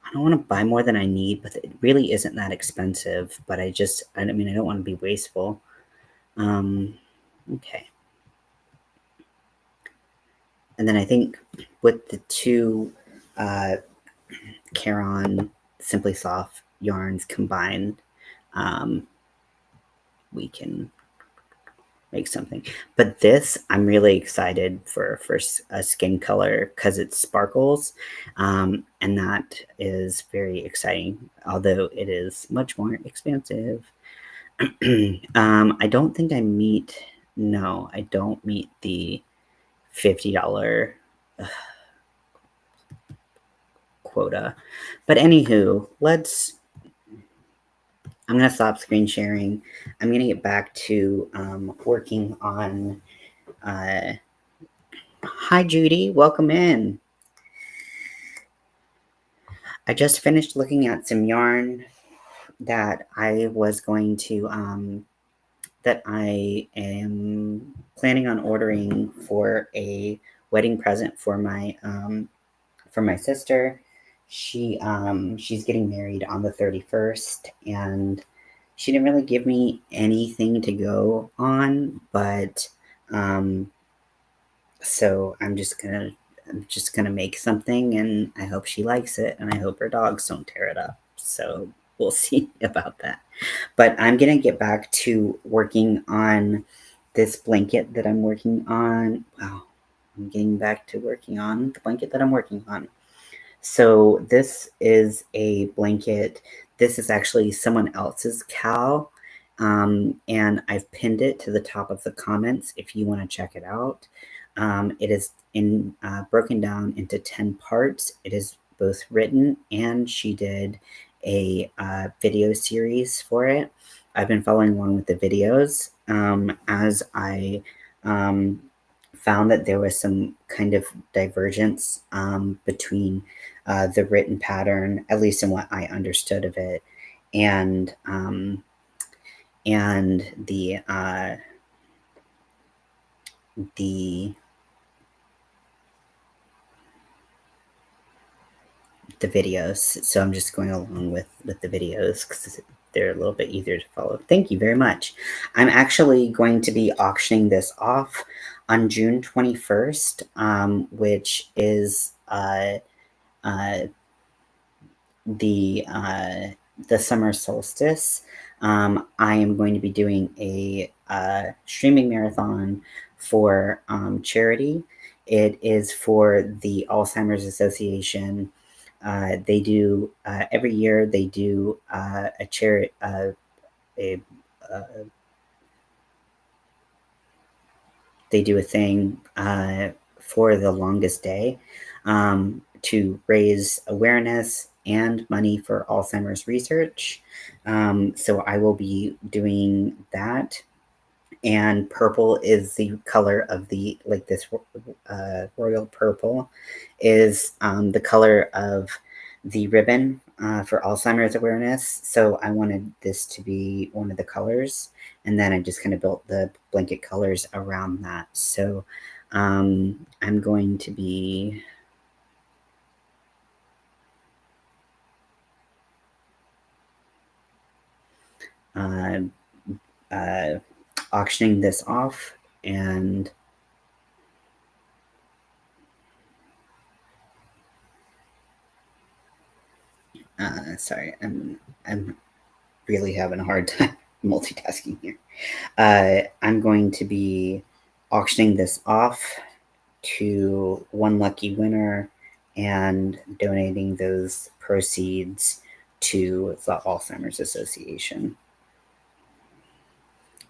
I don't want to buy more than I need, but it really isn't that expensive. But I mean, I don't want to be wasteful. Okay. And then I think with the two Caron Simply Soft yarns combined, we can make something. But this, I'm really excited for a skin color because it sparkles, and that is very exciting, although it is much more expensive. I don't think I meet the $50 quota. But anywho, I'm going to stop screen sharing. I'm going to get back to working on. Hi, Judy. Welcome in. I just finished looking at some yarn that I was going to, that I am planning on ordering for a wedding present for my sister. She's getting married on the 31st, and she didn't really give me anything to go on, but so I'm just gonna make something, and I hope she likes it, and I hope her dogs don't tear it up. So we'll see about that. But I'm gonna get back to working on this blanket that I'm working on. Wow, I'm getting back to working on the blanket that I'm working on. So this is a blanket. This is actually someone else's cow, and I've pinned it to the top of the comments if you want to check it out. It is broken down into 10 parts. It is both written, and she did a video series for it. I've been following along with the videos as I found that there was some kind of divergence between the written pattern, at least in what I understood of it, and the videos. So I'm just going along with the videos because they're a little bit easier to follow. Thank you very much. I'm actually going to be auctioning this off on June 21st, which is the summer solstice. I am going to be doing a streaming marathon for charity. It is for the Alzheimer's Association. They do every year. They do a charity. They do a thing for the longest day to raise awareness and money for Alzheimer's research. So I will be doing that. And purple is the color of the, like this royal purple is the color of the ribbon for Alzheimer's awareness. So I wanted this to be one of the colors. And then I just kind of built the blanket colors around that. So I'm going to be auctioning this off, and sorry, I'm really having a hard time multitasking here. I'm going to be auctioning this off to one lucky winner and donating those proceeds to the Alzheimer's Association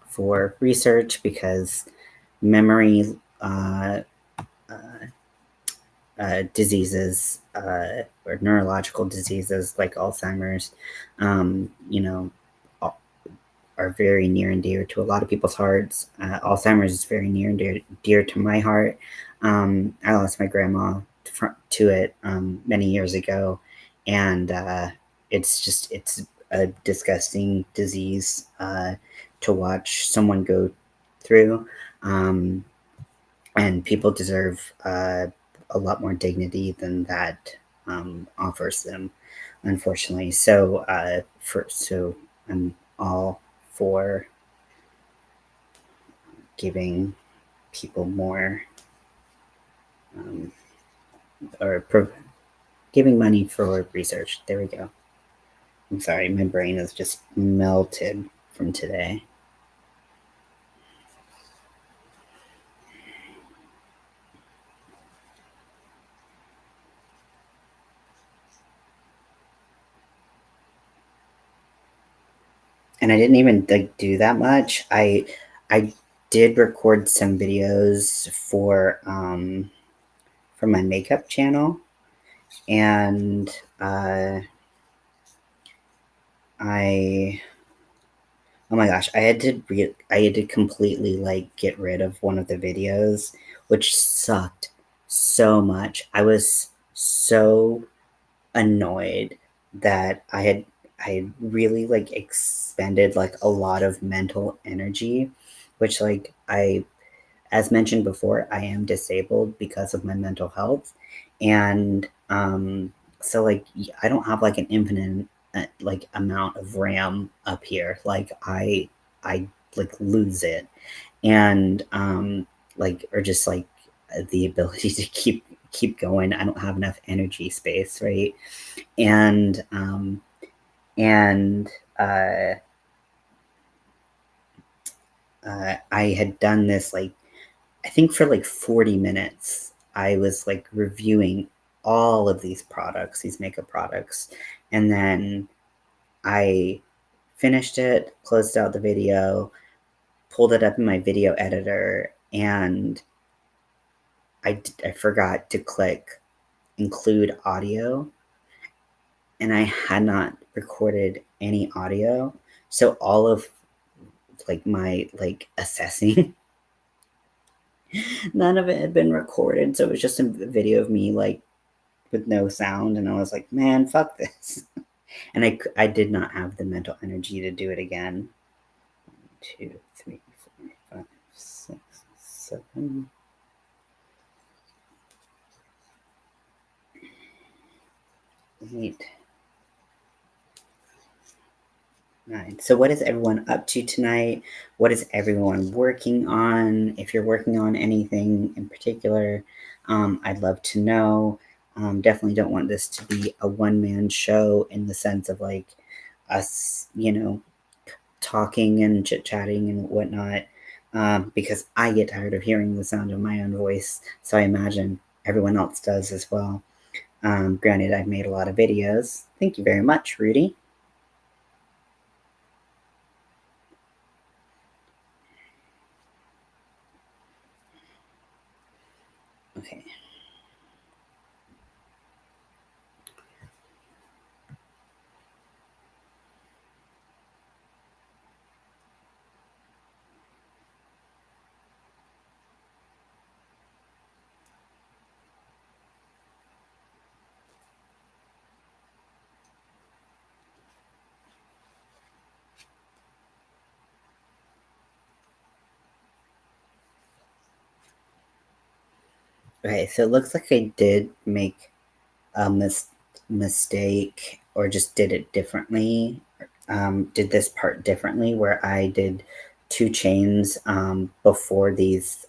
for research, because memory diseases or neurological diseases like Alzheimer's, are very near and dear to a lot of people's hearts. Alzheimer's is very near and dear to my heart. I lost my grandma to it many years ago, and it's a disgusting disease to watch someone go through. And people deserve a lot more dignity than that offers them, unfortunately. So I'm all for giving people more giving money for research. There we go. I'm sorry, my brain is just melted from today. And I didn't even do that much. I did record some videos for my makeup channel, and oh my gosh, I had to completely get rid of one of the videos, which sucked so much. I was so annoyed that I had really expended a lot of mental energy, which as mentioned before, I am disabled because of my mental health. And so I don't have an infinite amount of RAM up here. I lose it. And or just the ability to keep going. I don't have enough energy space, right? And I had done this I think for 40 minutes. I was reviewing all of these products, these makeup products, and then I finished it, closed out the video, pulled it up in my video editor, and I forgot to click include audio. and I had not recorded any audio. So all of like my like assessing, none of it had been recorded. So it was just a video of me like with no sound. And I was like, man, fuck this. And I did not have the mental energy to do it again. 1, 2, 3, 4, 5, 6, 7. 8, 9. So, what is everyone up to tonight? What is everyone working on? If you're working on anything in particular, I'd love to know. Definitely don't want this to be a one-man show in the sense of like us, talking and chit-chatting and whatnot, because I get tired of hearing the sound of my own voice. So I imagine everyone else does as well. Granted, I've made a lot of videos. Thank you very much, Rudy. Okay. Okay, so it looks like I did make a mistake or just did it differently. Did this part differently where I did 2 chains before these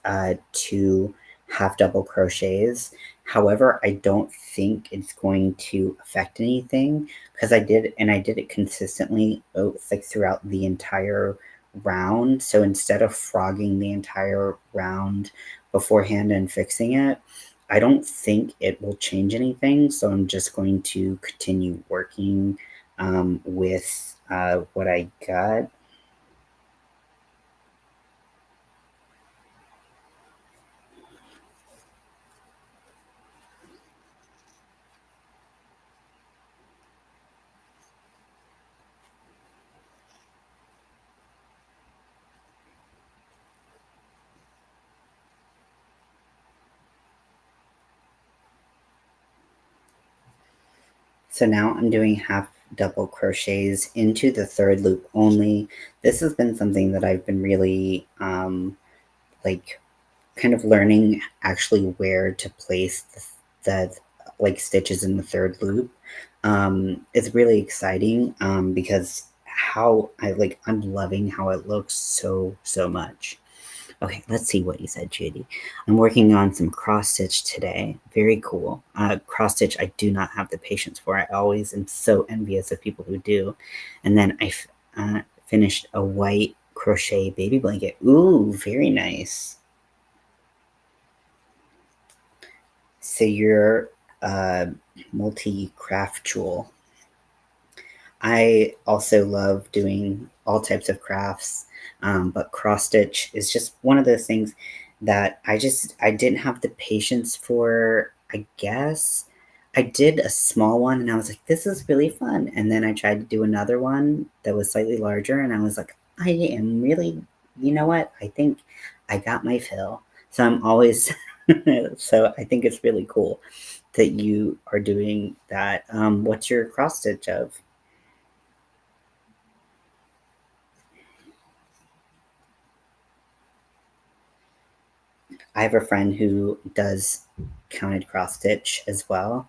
2 half double crochets. However, I don't think it's going to affect anything because I did it consistently like throughout the entire round. So instead of frogging the entire round beforehand and fixing it, I don't think it will change anything. So I'm just going to continue working with what I got. So now I'm doing half double crochets into the 3rd loop only. This has been something that I've been really like kind of learning actually where to place the like stitches in the 3rd loop. It's really exciting because I'm loving how it looks so much. Okay, let's see what you said, Judy. I'm working on some cross stitch today. Very cool. Cross stitch, I do not have the patience for. I always am so envious of people who do. And then I finished a white crochet baby blanket. Ooh, very nice. So you're multi-craftual. I also love doing all types of crafts, but cross stitch is just one of those things that I didn't have the patience for. I guess I did a small one, and I was like, "This is really fun." And then I tried to do another one that was slightly larger, and I was like, "I am really, you know what? I think I got my fill." So I'm always, so I think it's really cool that you are doing that. What's your cross stitch of? I have a friend who does counted cross stitch as well,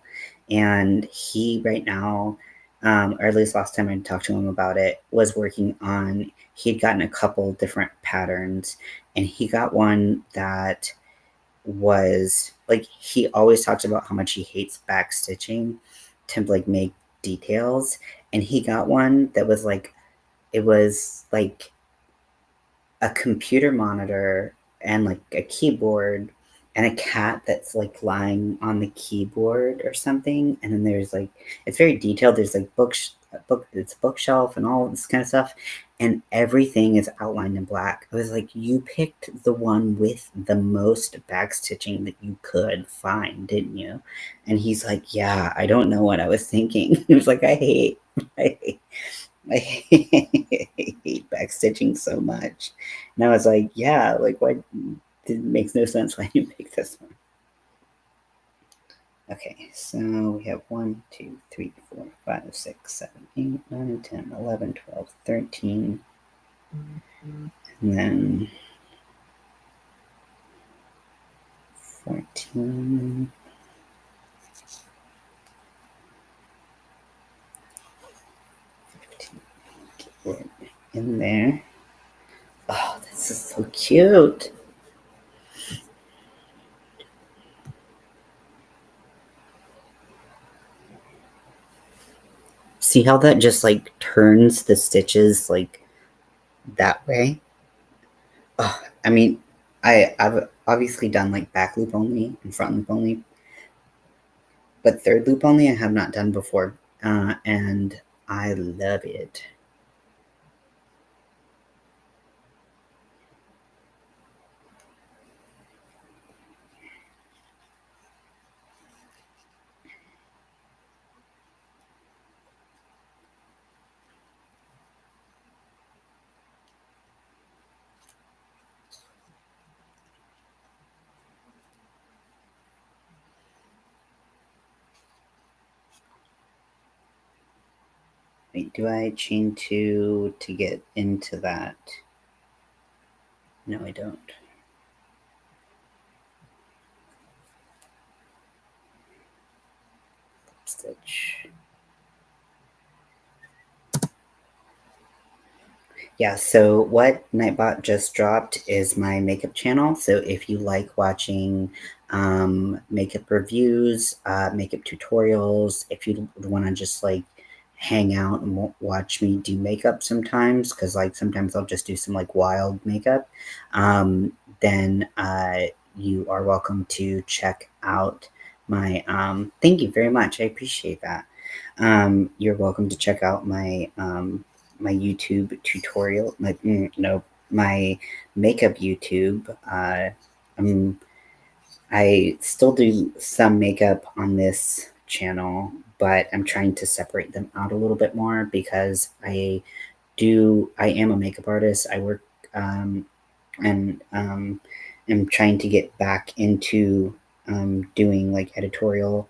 and he right now, or at least last time I talked to him about it, was working on. He'd gotten a couple different patterns, and he got one that was like he always talks about how much he hates back stitching to like make details, and he got one that was like it was like a computer monitor and like a keyboard and a cat that's like lying on the keyboard or something. And then there's like it's very detailed. There's like it's a bookshelf and all this kind of stuff. and everything is outlined in black. I was like, you picked the one with the most backstitching that you could find, didn't you? And he's like, yeah, I don't know what I was thinking. He was like, I hate backstitching so much. And I was like, yeah, like, what? It makes no sense why you pick this one. Okay, so we have 1, 2, 3, 4, 5, 6, 7, 8, 9, 10, 11, 12, 13, and then 14, 15, get in there. Oh, this is so cute. See how that just like turns the stitches like that way? Oh, I mean, I've obviously done like back loop only and front loop only, but third loop only I have not done before, and I love it. Wait, do I chain 2 to get into that? No, I don't. Stitch. Yeah, so what Nightbot just dropped is my makeup channel. So if you like watching makeup reviews, makeup tutorials, if you want to just like hang out and watch me do makeup sometimes, because like sometimes I'll just do some like wild makeup, then you are welcome to check out my thank you very much. I appreciate that. You're welcome to check out my my YouTube tutorial, my makeup YouTube. I still do some makeup on this channel, but I'm trying to separate them out a little bit more because I am a makeup artist. I work and am trying to get back into doing like editorial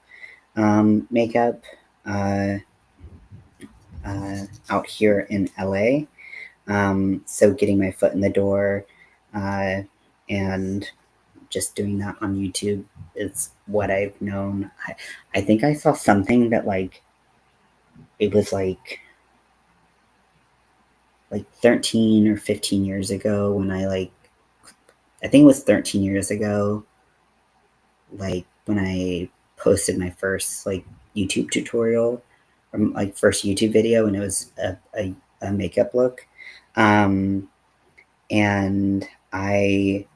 makeup uh, out here in LA. So getting my foot in the door and just doing that on YouTube is what I've known. I think I saw something that like it was like 13 or 15 years ago when I think it was 13 years ago, like when I posted my first like YouTube tutorial or like first YouTube video, and it was a makeup look. And I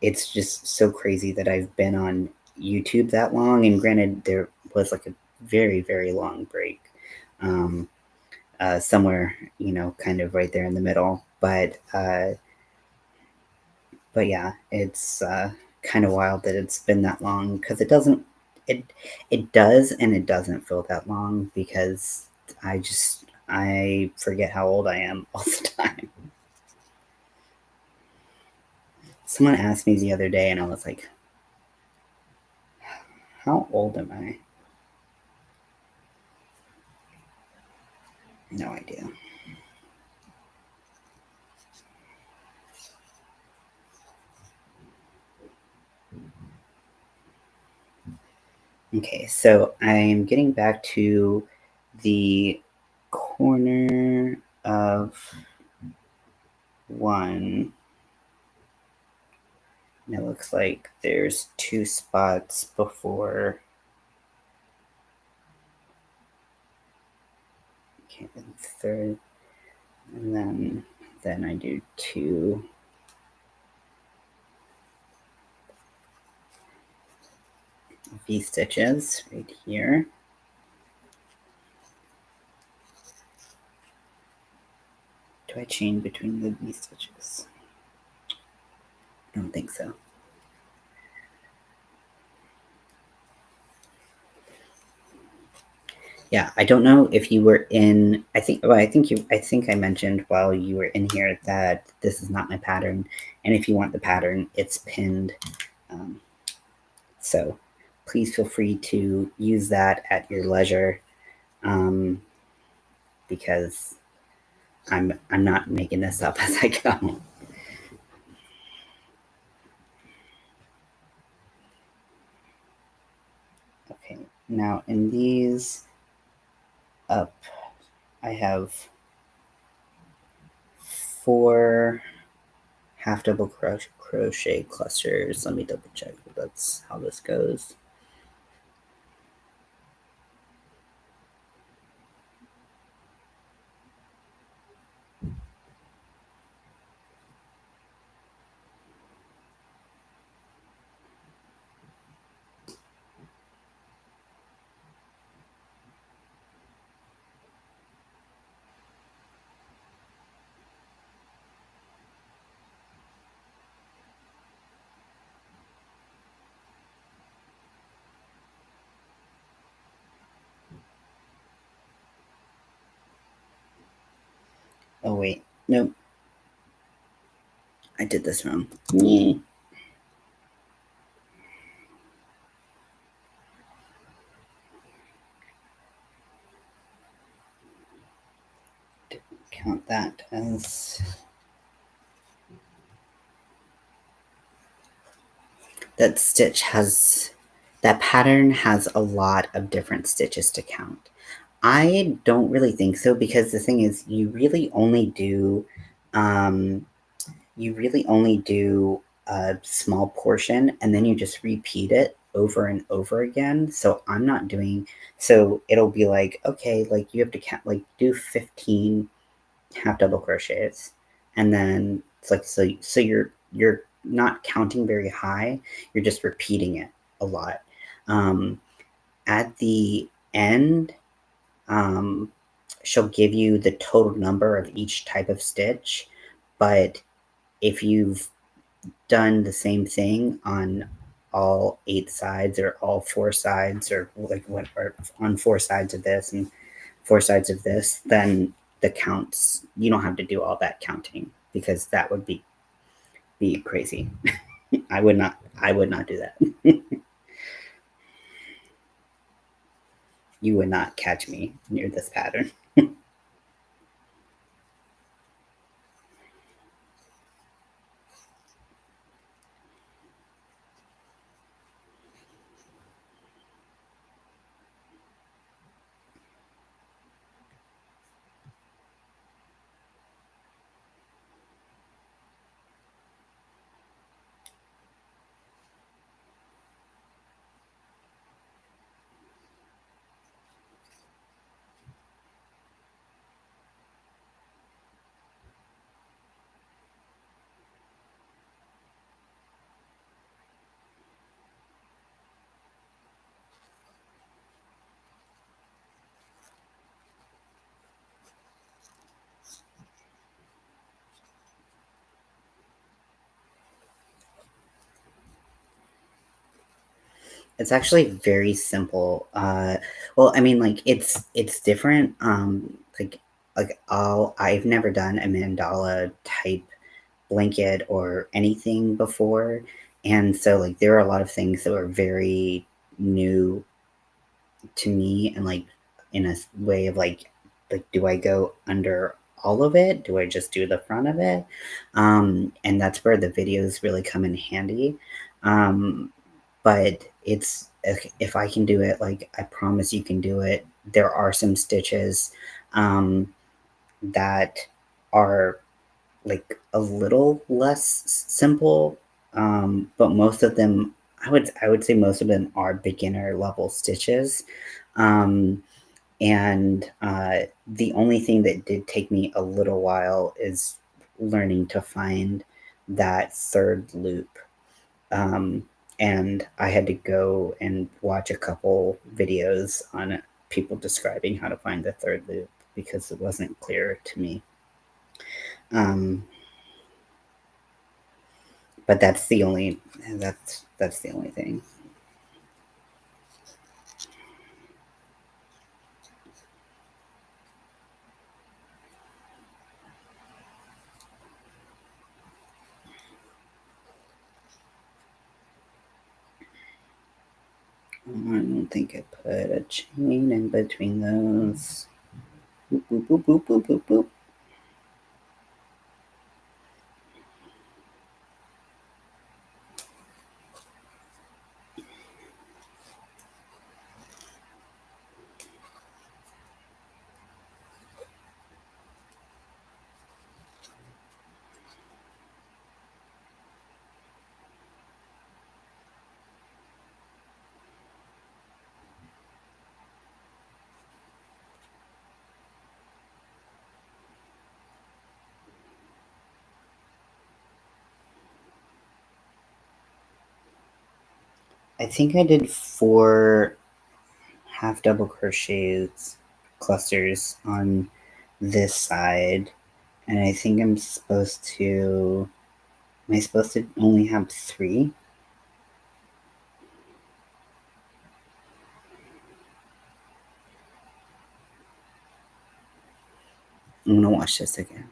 it's just so crazy that I've been on YouTube that long. And granted, there was like a very, very long break somewhere, kind of right there in the middle. But yeah, it's kind of wild that it's been that long because it it does and it doesn't feel that long because I forget how old I am all the time. Someone asked me the other day and I was like, how old am I? No idea. Okay, so I'm getting back to the corner of one. And it looks like there's 2 spots before. Okay, and third, and then I do 2 V stitches right here. Do I chain between the V stitches? I don't think so. Yeah, I don't know if you were in. I think I mentioned while you were in here that this is not my pattern, and if you want the pattern, it's pinned. So please feel free to use that at your leisure, because I'm not making this up as I go. Okay, now in these up, I have 4 half double crochet clusters. Let me double check that that's how this goes. Oh wait, nope. I did this wrong. Yeah. Count that as that pattern has a lot of different stitches to count. I don't really think so, because the thing is you really only do a small portion and then you just repeat it over and over again. So I'm not doing, so it'll be like, okay, like you have to count, like do 15 half double crochets, and then it's like, so you're not counting very high, you're just repeating it a lot. At the end, she'll give you the total number of each type of stitch, but if you've done the same thing on all 8 sides or all 4 sides, or like what, or on 4 sides of this and 4 sides of this, then the counts, you don't have to do all that counting, because that would be crazy. I would not do that. You would not catch me near this pattern. It's actually very simple. Well, I mean, like it's different. I've never done a mandala type blanket or anything before, and so like there are a lot of things that were very new to me, and like in a way of like do I go under all of it? Do I just do the front of it? And that's where the videos really come in handy. But it's, if I can do it, like I promise you can do it. There are some stitches that are like a little less simple, but most of them, I would say most of them are beginner level stitches. Um, and the only thing that did take me a little while is learning to find that third loop. Um, and I had to go and watch a couple videos on people describing how to find the third loop, because it wasn't clear to me. But that's the only thing. I don't think I put a chain in between those. Boop, boop, boop, boop, boop, boop, boop. I think I did 4 half double crochets clusters on this side, and I think am I supposed to only have 3? I'm gonna watch this again.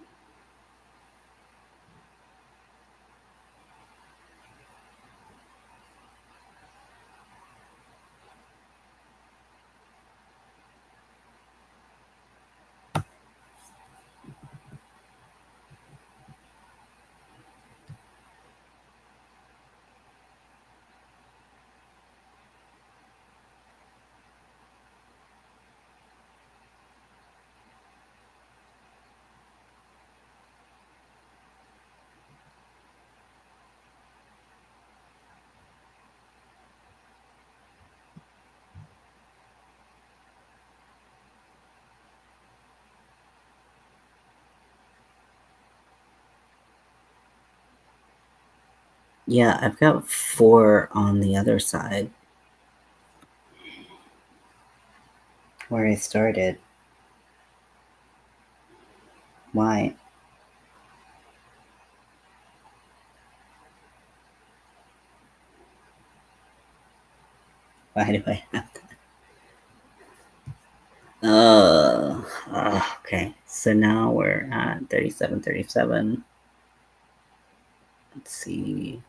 Yeah, I've got 4 on the other side where I started. Why? Why do I have that? Okay. So now we're at 37, 37. Let's see.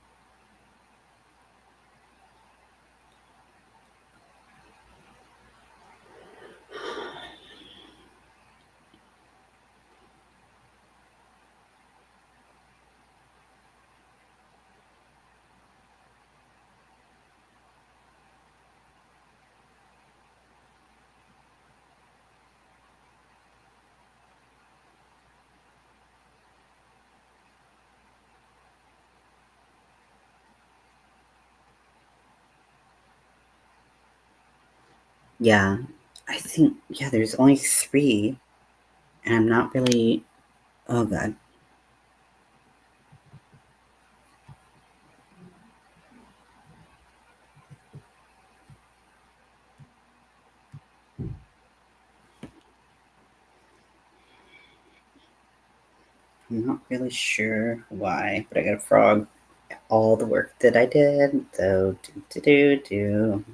Yeah, I think, yeah, there's only 3, and I'm not really, oh God. I'm not really sure why, but I got a frog. All the work that I did, so do.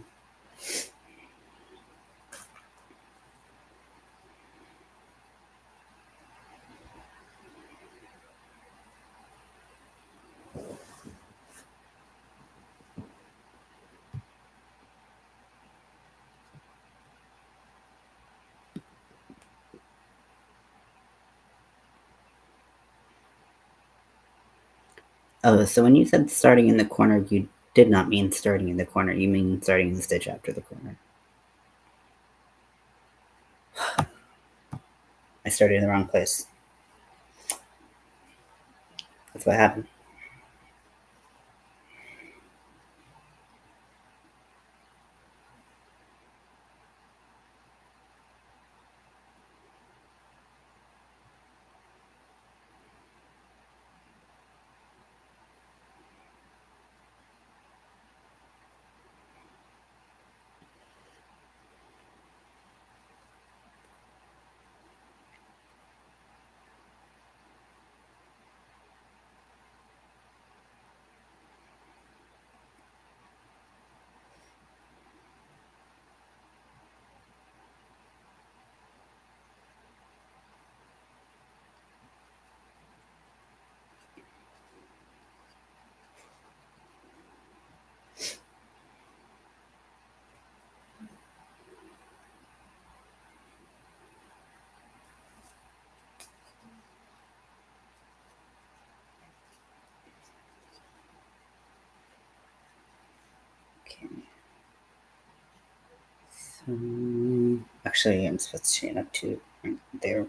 Oh, so when you said starting in the corner, you did not mean starting in the corner. You mean starting the stitch after the corner. I started in the wrong place. That's what happened. Actually, I'm supposed to chain up to there.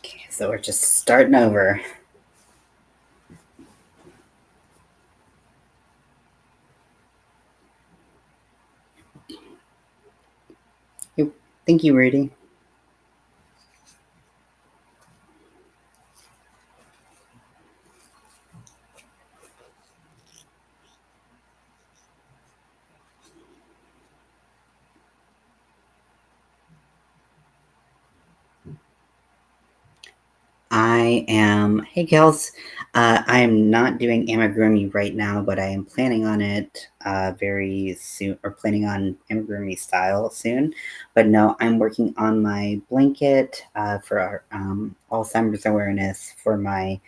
Okay, so we're just starting over. Thank you, Rudy. I am, hey Kels, I am not doing amigurumi right now, but I am planning on it very soon, or planning on amigurumi style soon. But no, I'm working on my blanket for our Alzheimer's awareness for my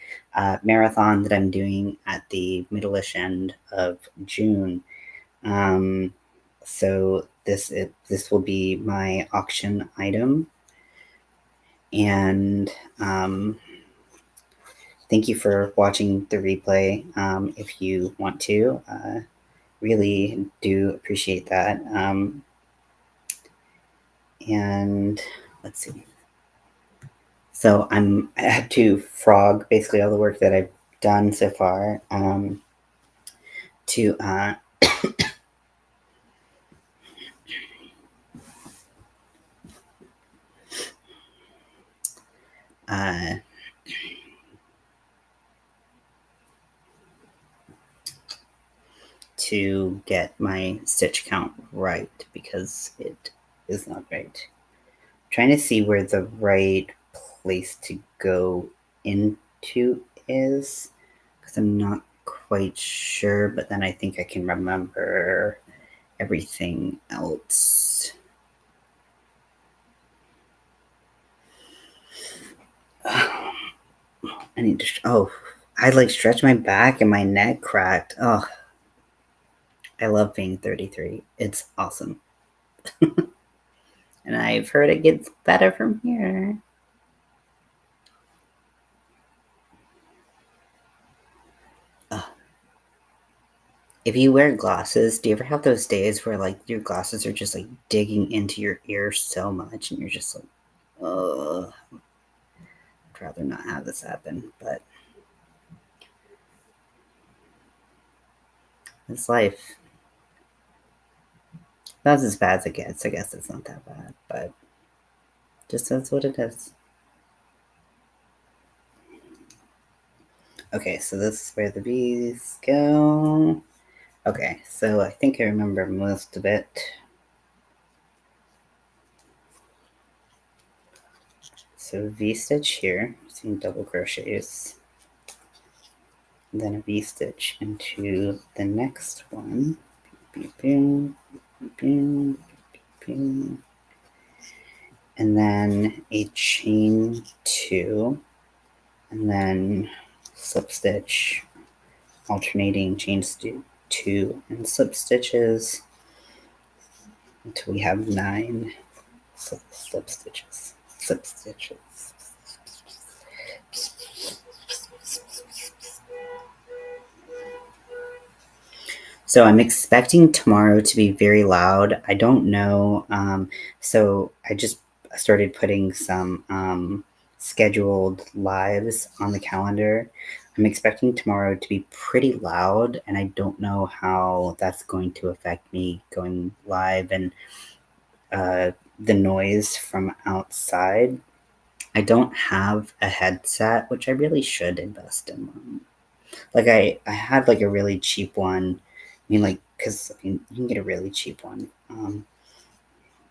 marathon that I'm doing at the middle-ish end of June. So this will be my auction item, and thank you for watching the replay. If you want to, really do appreciate that. And let's see. So I had to frog basically all the work that I've done so far to to get my stitch count right, because it is not right. I'm trying to see where the right place to go into is, because I'm not quite sure, but then I think I can remember everything else. I need to. I like stretched my back and my neck cracked. Oh, I love being 33. It's awesome. And I've heard it gets better from here. If you wear glasses, do you ever have those days where like your glasses are just like digging into your ear so much and you're just like, oh, I'd rather not have this happen, but it's life. That's as bad as it gets. I guess it's not that bad, but just that's what it is. Okay, so this is where the bees go. Okay, so I think I remember most of it. So V-stitch here, using double crochets, and then a V-stitch into the next one. Boom, boom, boom, and then a chain 2, and then slip stitch, alternating chains 2 and slip stitches until we have 9 slip stitches. Slip stitches. So I'm expecting tomorrow to be very loud. I don't know. So I just started putting some scheduled lives on the calendar. I'm expecting tomorrow to be pretty loud, and I don't know how that's going to affect me going live and the noise from outside. I don't have a headset, which I really should invest in one. Like I had like a really cheap one. I mean, like, because I mean, you can get a really cheap one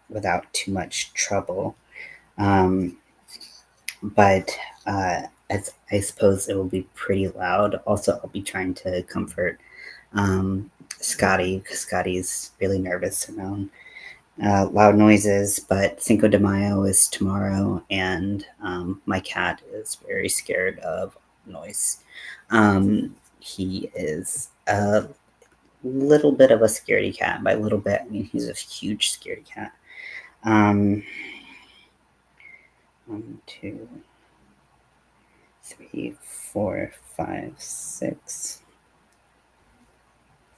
without too much trouble. But as I suppose it will be pretty loud. Also, I'll be trying to comfort Scotty because Scotty's really nervous around loud noises. But Cinco de Mayo is tomorrow, and my cat is very scared of noise. He is a little bit of a scaredy cat. By little bit, I mean he's a huge scaredy cat. 1, 2, 3, 4, 5, 6,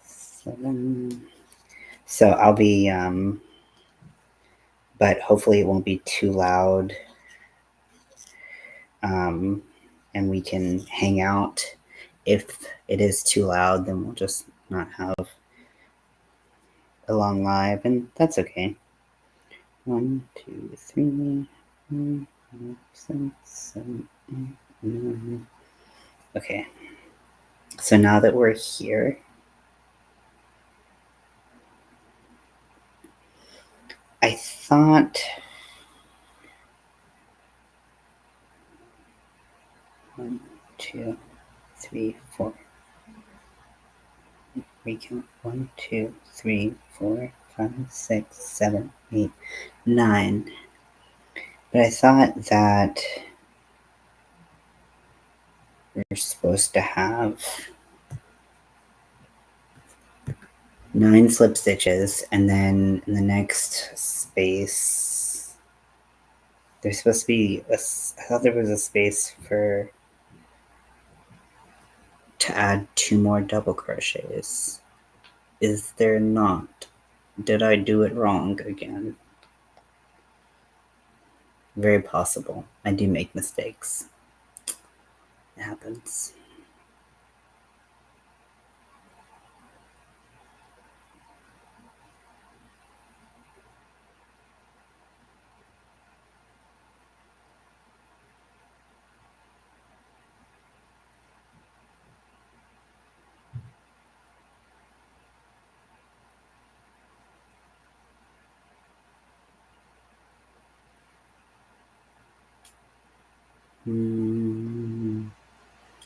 7. So I'll be, but hopefully it won't be too loud. And we can hang out. If it is too loud, then we'll just not have a long live, and that's okay. 1, 2, 3, 4, 5, 6, 7, 8, 9. Okay. So now that we're here, I thought 1, 2, 3, 4. We count 1, 2, 3, 4, 5, 6, 7, 8, 9. But I thought that we're supposed to have 9 slip stitches, and then in the next space, there's supposed to be I thought there was a space to add 2 more double crochets. Is there not? Did I do it wrong again? Very possible. I do make mistakes. It happens.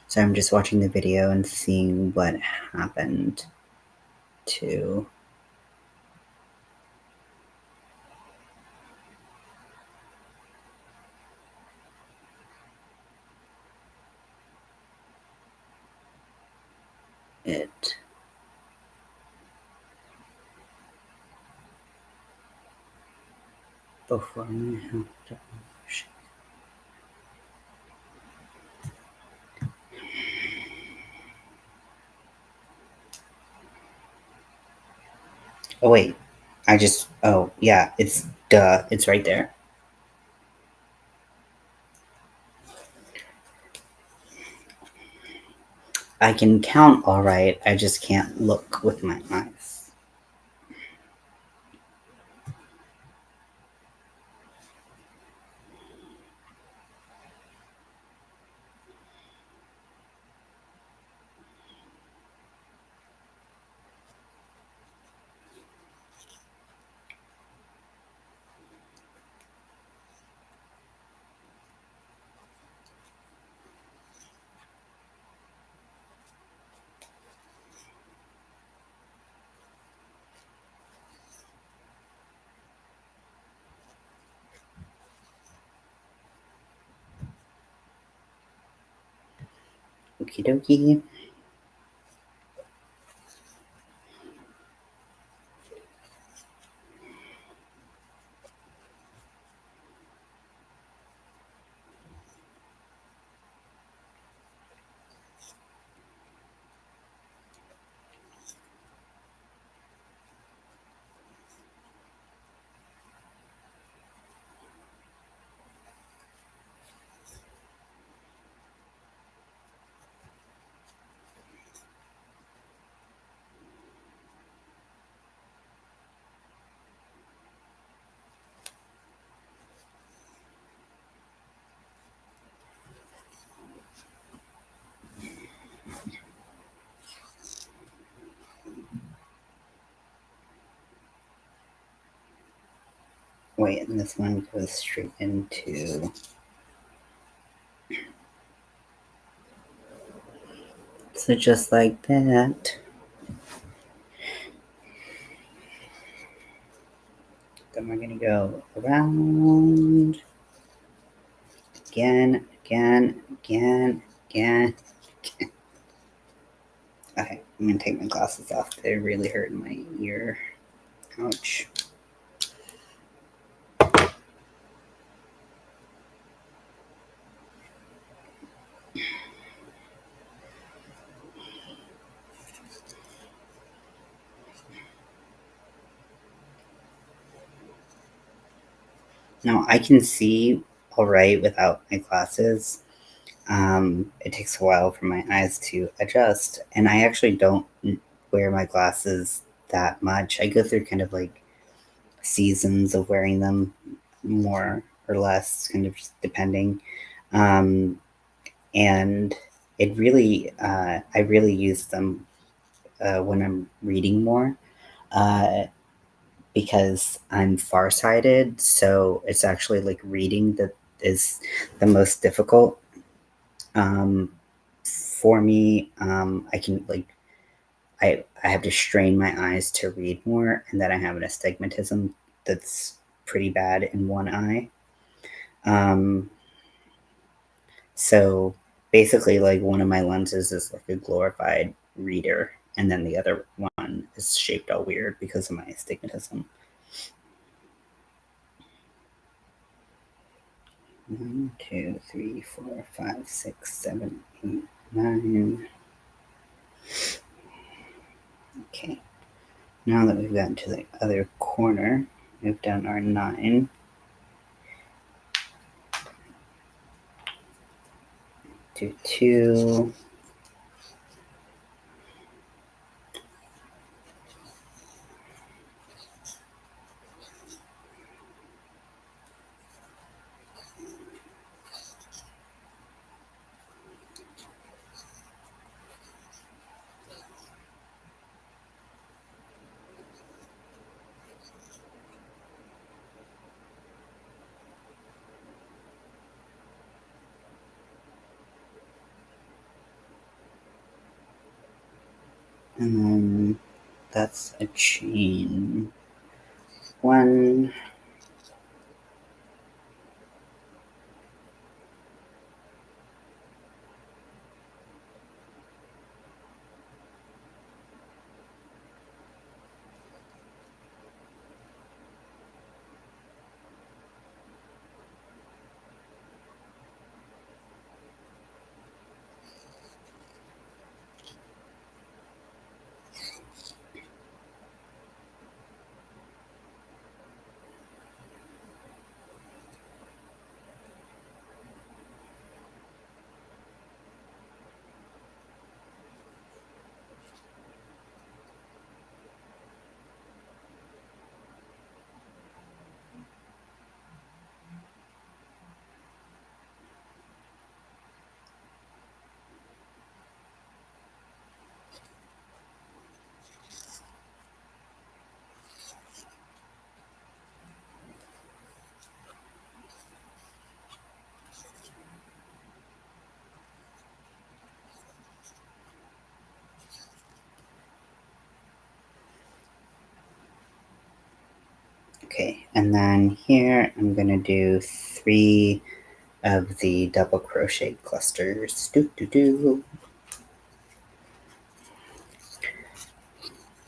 So I'm just watching the video and seeing what happened to it. Before I have to. Oh wait, oh yeah, it's right there. I can count all right, I just can't look with my eyes. Okie dokie. Wait, and this one goes straight into So just like that. Then we're going to go around again. Okay, I'm going to take my glasses off. They really hurt in my ear. Ouch. Now I can see all right without my glasses. It takes a while for my eyes to adjust, and I actually don't wear my glasses that much. I go through kind of like seasons of wearing them, more or less, kind of just depending. And it really, I really use them when I'm reading more. Because I'm farsighted, so it's actually like reading that is the most difficult for me. I can like I have to strain my eyes to read more, and then I have an astigmatism that's pretty bad in one eye. So basically, like one of my lenses is like a glorified reader, and then the other one is shaped all weird because of my astigmatism. 1, 2, 3, 4, 5, 6, 7, 8, 9. Okay. Now that we've gotten to the other corner, we've done our 9. Do 2. And then that's a chain 1. Okay, and then here I'm going to do 3 of the double crochet clusters.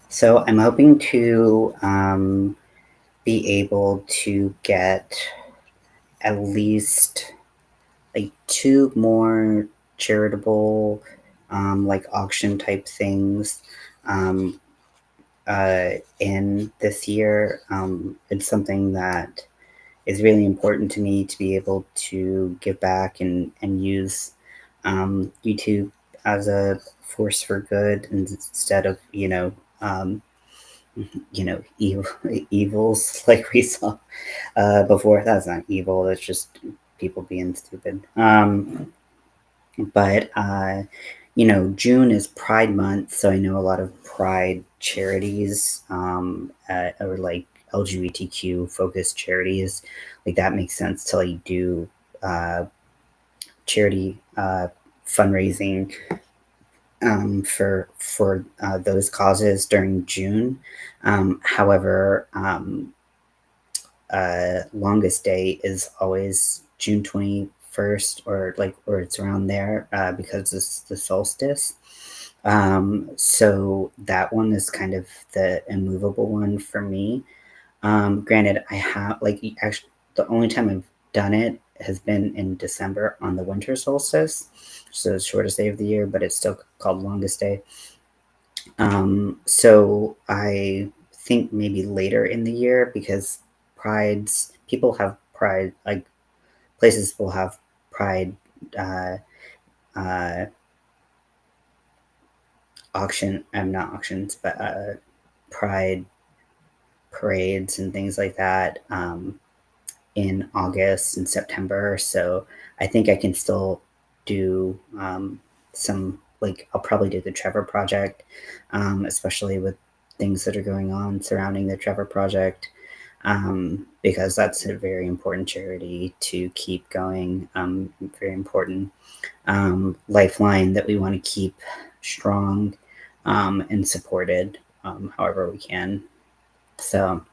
So I'm hoping to be able to get at least like 2 more charitable like auction type things in this year. It's something that is really important to me to be able to give back and use YouTube as a force for good instead of evils like we saw before. That's not evil. That's just people being stupid. But June is Pride Month, so I know a lot of Pride charities or like LGBTQ focused charities. Like that makes sense to like do charity fundraising for those causes during June. However, longest day is always June 21st, or it's around there, because it's the solstice. So that one is kind of the immovable one for me. Granted, I have actually the only time I've done it has been in December on the winter solstice, so it's shortest day of the year, but it's still called longest day. So I think maybe later in the year, because people have pride, like places will have pride uh, uh, not auctions, but pride parades and things like that in August and September. So I think I can still do some, I'll probably do the Trevor Project, especially with things that are going on surrounding the Trevor Project, because that's a very important charity to keep going, very important lifeline that we want to keep strong and supported however we can. So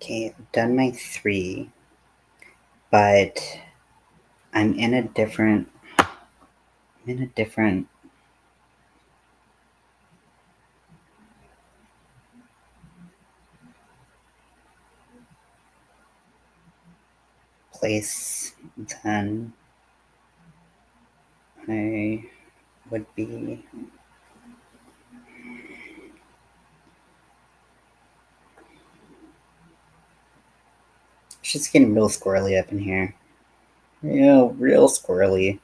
okay, I've done my 3, but I'm in a different place than I would be. It's just getting real squirrely up in here. Real squirrely.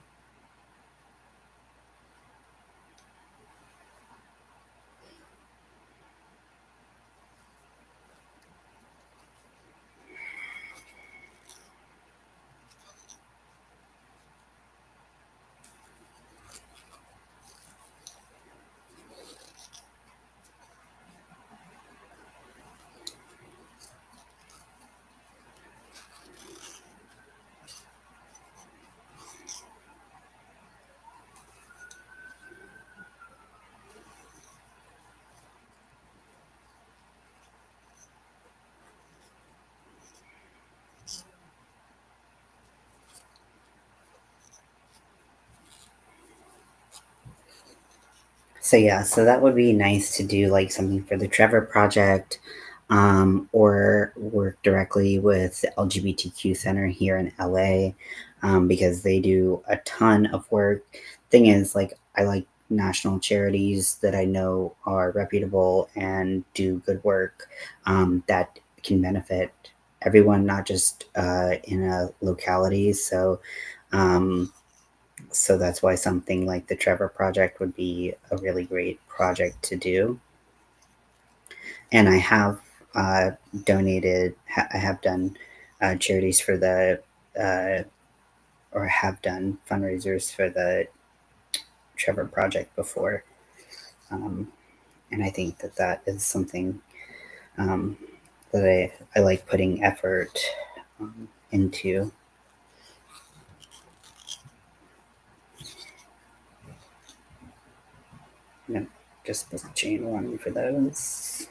So yeah, so that would be nice to do, like something for the Trevor Project, or work directly with the LGBTQ Center here in LA, because they do a ton of work. Thing is, I like national charities that I know are reputable and do good work, that can benefit everyone, not just in a locality. So that's why something like the Trevor Project would be a really great project to do. And I have donated, I have done charities for the, or have done fundraisers for the Trevor Project before. And I think that is something that I like putting effort into. No, just the chain one for those.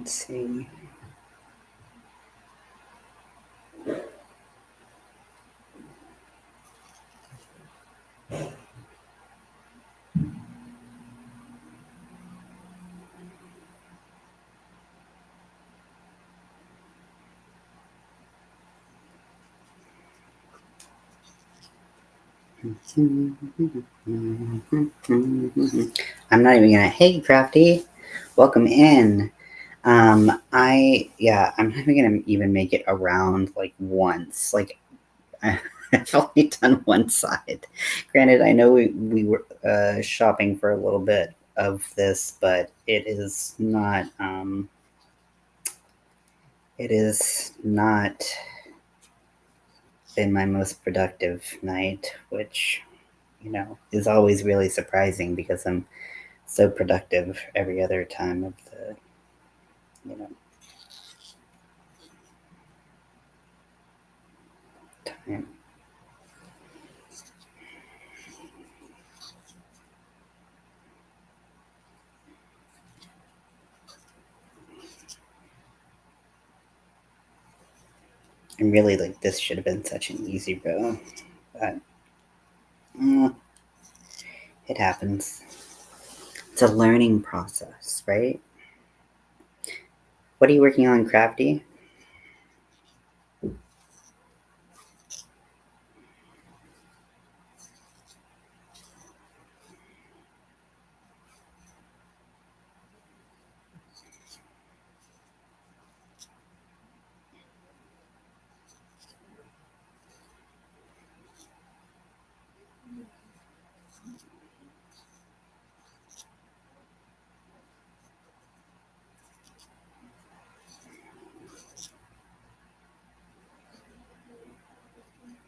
Let's see. I'm not even gonna. Hey, Crafty, welcome in. I'm not even gonna even make it around like once. Like I've only done one side. Granted, I know we were shopping for a little bit of this, but it is not. It is not been my most productive night, which is always really surprising because I'm so productive every other time of the time. And really, like, this should have been such an easy row, but it happens. It's a learning process, right? What are you working on, Crafty?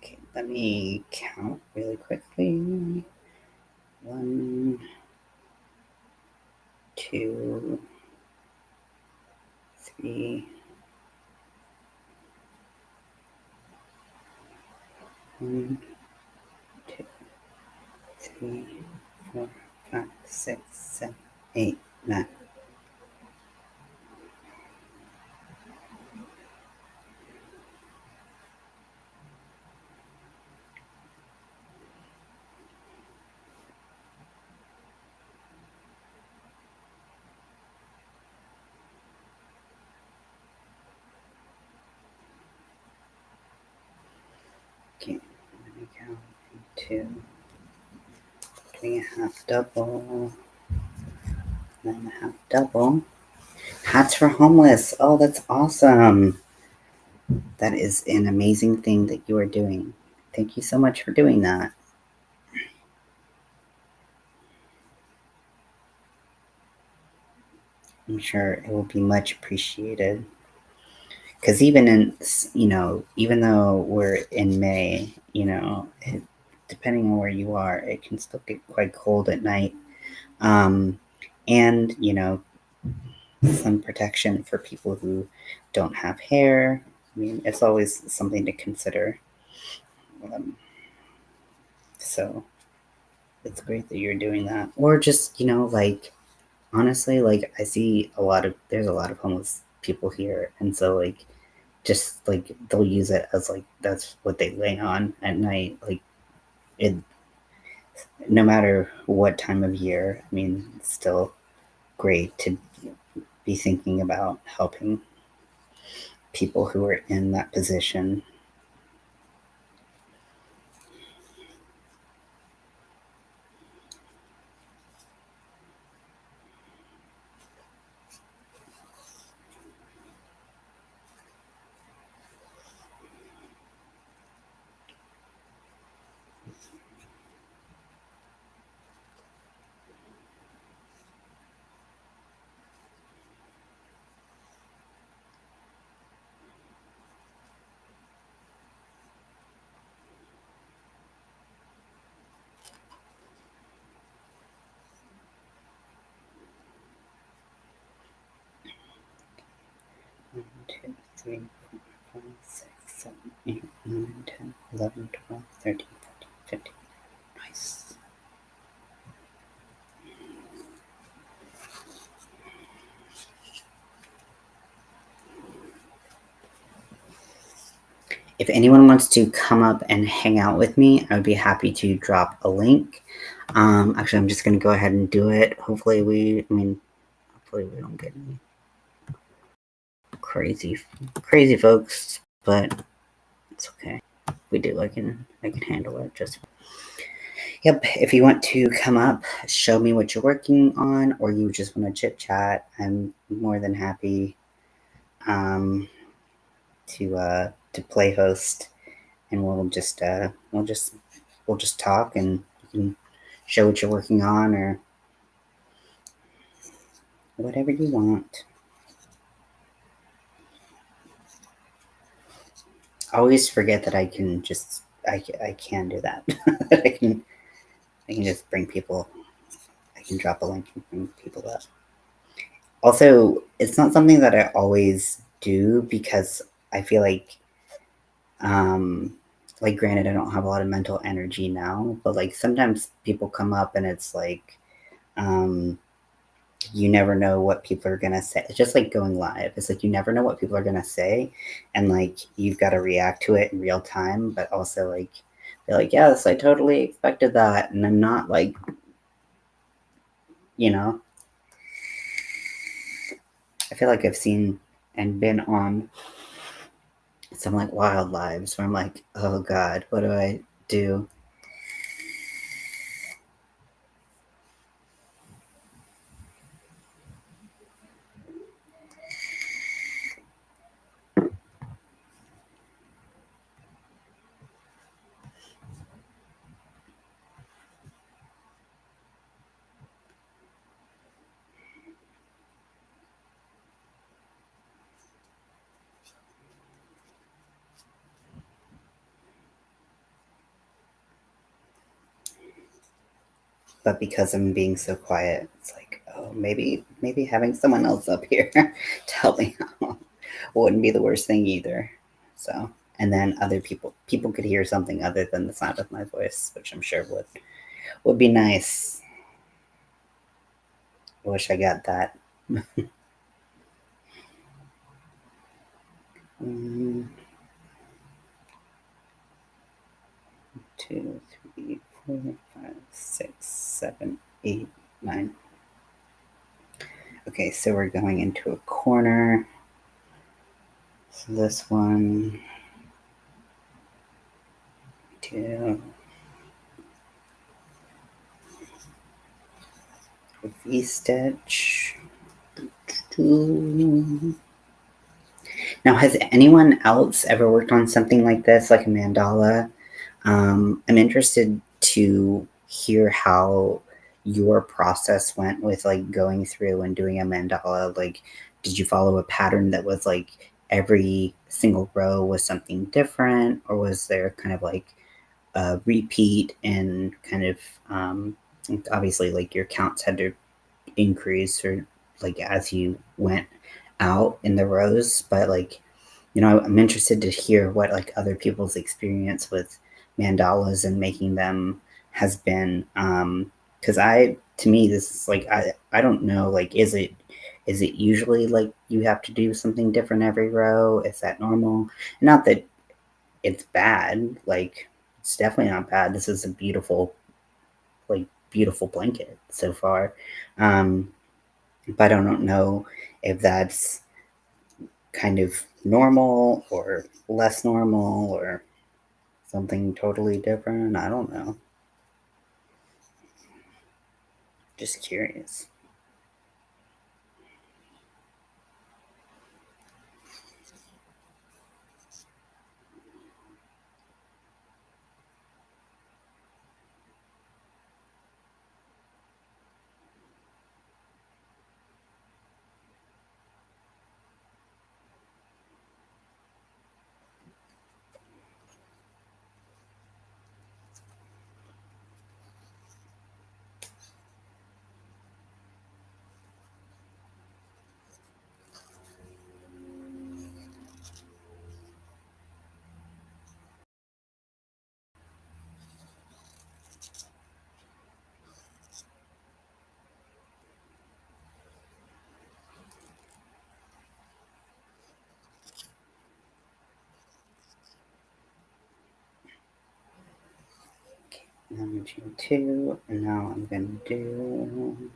Okay, let me count really quickly. 1, 2, 3. 1, 2, 3, 4, 5, 6, 7, 8, 9. Okay, let me count. 2, 3.5 double, 9.5 double. Hats for homeless. Oh, that's awesome. That is an amazing thing that you are doing. Thank you so much for doing that. I'm sure it will be much appreciated. Because even even though we're in May, depending on where you are, it can still get quite cold at night. And, some protection for people who don't have hair. I mean, it's always something to consider. So it's great that you're doing that. Or just, like, honestly, like, there's a lot of homeless people here. And so, like, just, like, they'll use it as, like, that's what they lay on at night. Like, it, no matter what time of year, I mean, it's still great to be thinking about helping people who are in that position. One, 2, 3, 4, 5, 6, 7, 8, 9, 10, 11, 12, 13, 14, 15. Nice. if anyone wants to come up and hang out with me, I would be happy to drop a link. Actually, I'm just going to go ahead and do it. Hopefully we don't get any crazy folks, but it's okay. We do. I can handle it just. Yep. If you want to come up, show me what you're working on, or you just want to chit chat, I'm more than happy to play host, and we'll just talk, and you can show what you're working on or whatever you want. I always forget that I can just I can do that. I can just bring people. I can drop a link and bring people up. Also, it's not something that I always do because I feel like granted I don't have a lot of mental energy now, but like sometimes people come up and it's like you never know what people are gonna say. It's just like going live. It's like you never know what people are gonna say, and like you've got to react to it in real time. But also like they're like, yes, I totally expected that, and I'm not like, you know. I feel like I've seen and been on some like wild lives where I'm like, oh God, what do I do? But because I'm being so quiet, it's like, oh, maybe having someone else up here to help me out wouldn't be the worst thing either. So, and then other people could hear something other than the sound of my voice, which I'm sure would be nice. I wish I got that. 1, 2, 3, 4, 5, 6, 7, 8, 9. Okay, so we're going into a corner. So this one, 2, V-stitch, 2. Now, has anyone else ever worked on something like this, like a mandala? I'm interested to hear how your process went with like going through and doing a mandala. Like, did you follow a pattern that was like every single row was something different, or was there kind of like a repeat and kind of obviously like your counts had to increase or like as you went out in the rows, but like, you know, I'm interested to hear what like other people's experience with mandalas and making them has been. Because to me, this is like, I don't know, like, is it usually like you have to do something different every row? Is that normal? Not that it's bad, like, it's definitely not bad. This is a beautiful blanket so far. But I don't know if that's kind of normal or less normal or something totally different. I don't know. Just curious. and I'm going to chain 2, and now I'm going to do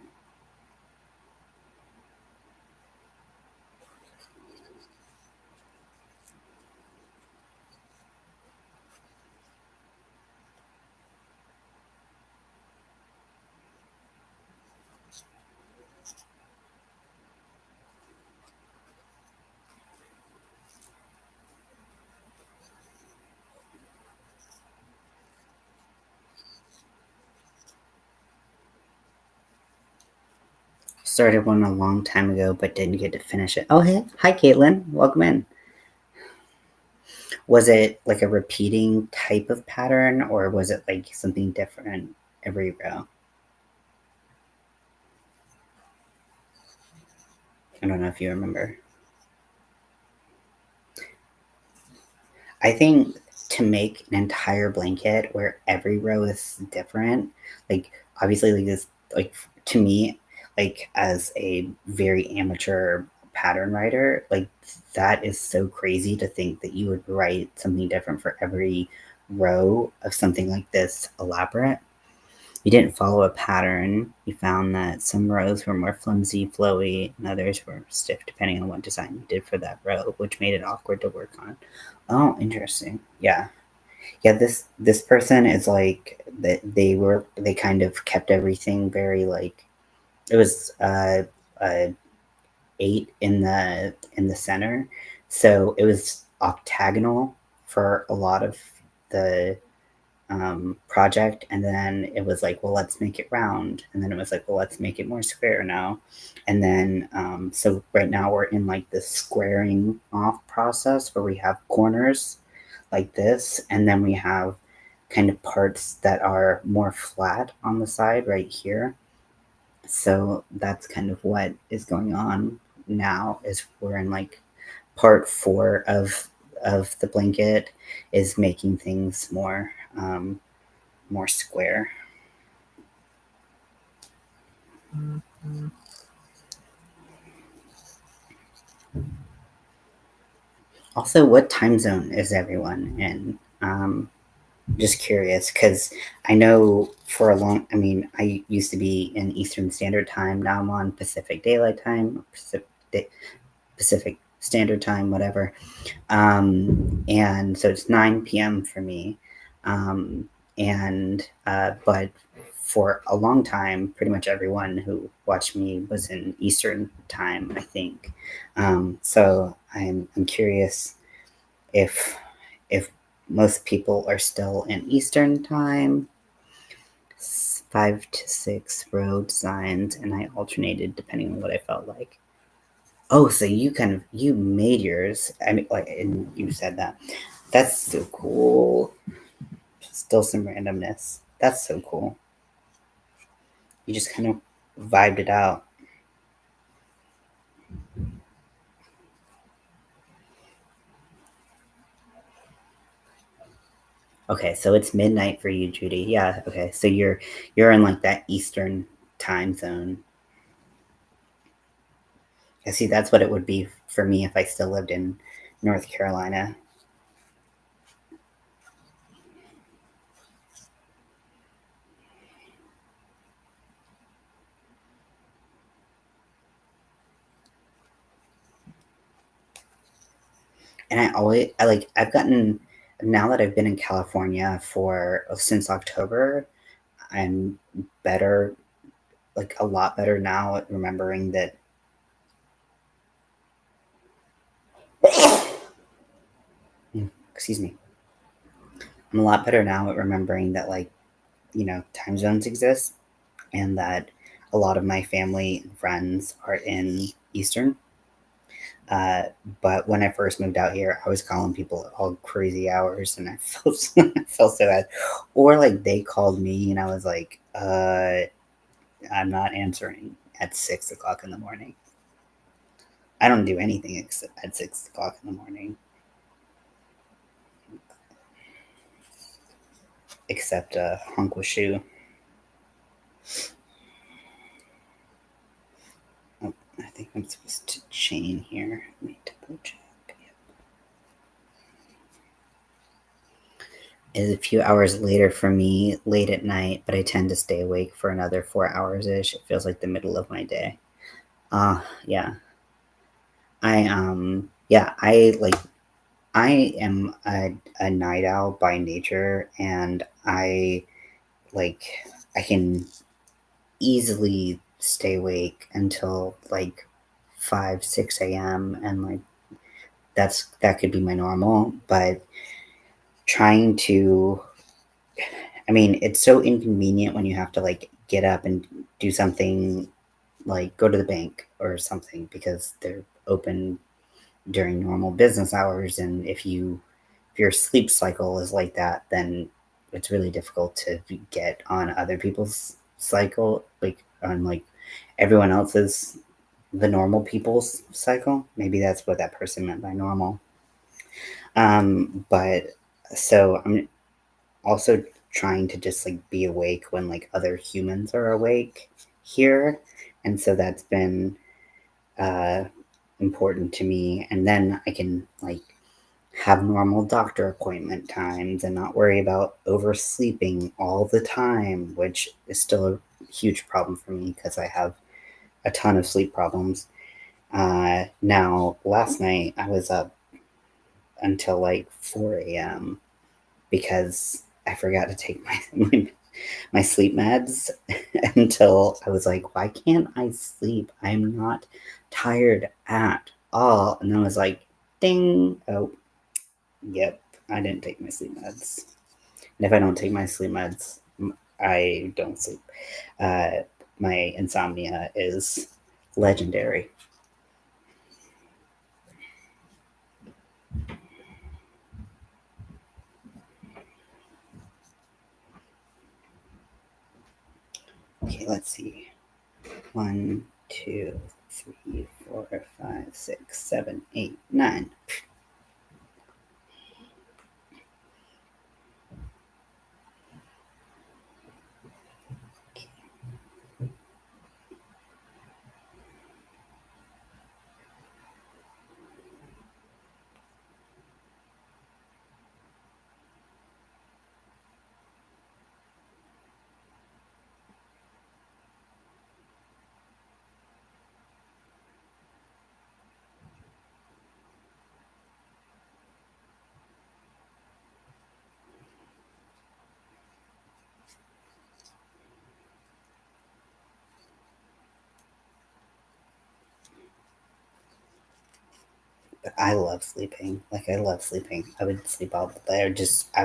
started one a long time ago, but didn't get to finish it. Oh, hey, hi, Caitlin. Welcome in. Was it like a repeating type of pattern, or was it like something different every row? I don't know if you remember. I think to make an entire blanket where every row is different, like obviously like this, like to me, like as a very amateur pattern writer, like that is so crazy to think that you would write something different for every row of something like this elaborate. You didn't follow a pattern. You found that some rows were more flimsy, flowy, and others were stiff depending on what design you did for that row, which made it awkward to work on. Oh, interesting. Yeah. Yeah, this person is like that they kind of kept everything very like it was uh 8 in the center. So it was octagonal for a lot of the project, and then it was like, well, let's make it round, and then it was like, well, let's make it more square now, and then so right now we're in like this squaring off process where we have corners like this, and then we have kind of parts that are more flat on the side right here. So that's kind of what is going on now, is we're in like part 4 of the blanket is making things more square. Also, what time zone is everyone in? Just curious, because I know for a long, I mean, I used to be in Eastern Standard Time. Now I'm on Pacific Daylight Time, Pacific Standard Time, whatever. And so it's 9 p.m. for me. But for a long time, pretty much everyone who watched me was in Eastern Time, I think. So I'm curious if if most people are still in Eastern Time. 5 to 6 row designs, and I alternated depending on what I felt like. Oh, so you made yours. I mean, like, and you said that. That's so cool. Still some randomness. That's so cool. You just kind of vibed it out. Okay, so it's midnight for you, Judy. Yeah. Okay, so you're in like that Eastern time zone. I see. That's what it would be for me if I still lived in North Carolina. And I've gotten, now that I've been in California for since October, I'm better, like a lot better now at remembering that. Excuse me. I'm a lot better now at remembering that, like, time zones exist, and that a lot of my family and friends are in Eastern. Uh, but when I first moved out here, I was calling people at all crazy hours, and I felt I felt so bad. Or like they called me, and I was like, I'm not answering at 6 o'clock in the morning. I don't do anything at 6 o'clock in the morning except honk with shoe. Oh, I think I'm supposed to chain here. Let me double check. is a few hours later for me, late at night, but I tend to stay awake for another 4 hours-ish. It feels like the middle of my day. Yeah. I am a night owl by nature, and like I can easily stay awake until like 5, 6 a.m. and like that could be my normal, but trying to I mean, it's so inconvenient when you have to like get up and do something like go to the bank or something because they're open during normal business hours, and if your sleep cycle is like that, then it's really difficult to get on other people's cycle, like on like everyone else's the normal people's cycle. Maybe that's what that person meant by normal. But so I'm also trying to just like be awake when like other humans are awake here, and so that's been uh important to me, and then I can like have normal doctor appointment times and not worry about oversleeping all the time, which is still a huge problem for me because I have a ton of sleep problems. Now, last night I was up until like 4 a.m. because I forgot to take my sleep meds until I was like, why can't I sleep? I'm not tired at all. And then I was like, ding. Oh, yep, I didn't take my sleep meds. And if I don't take my sleep meds, I don't sleep. Uh, my insomnia is legendary. Okay, let's see. 1, 2, 3, 4, 5, 6, 7, 8, 9. But I love sleeping. Like I love sleeping. I would sleep all day. I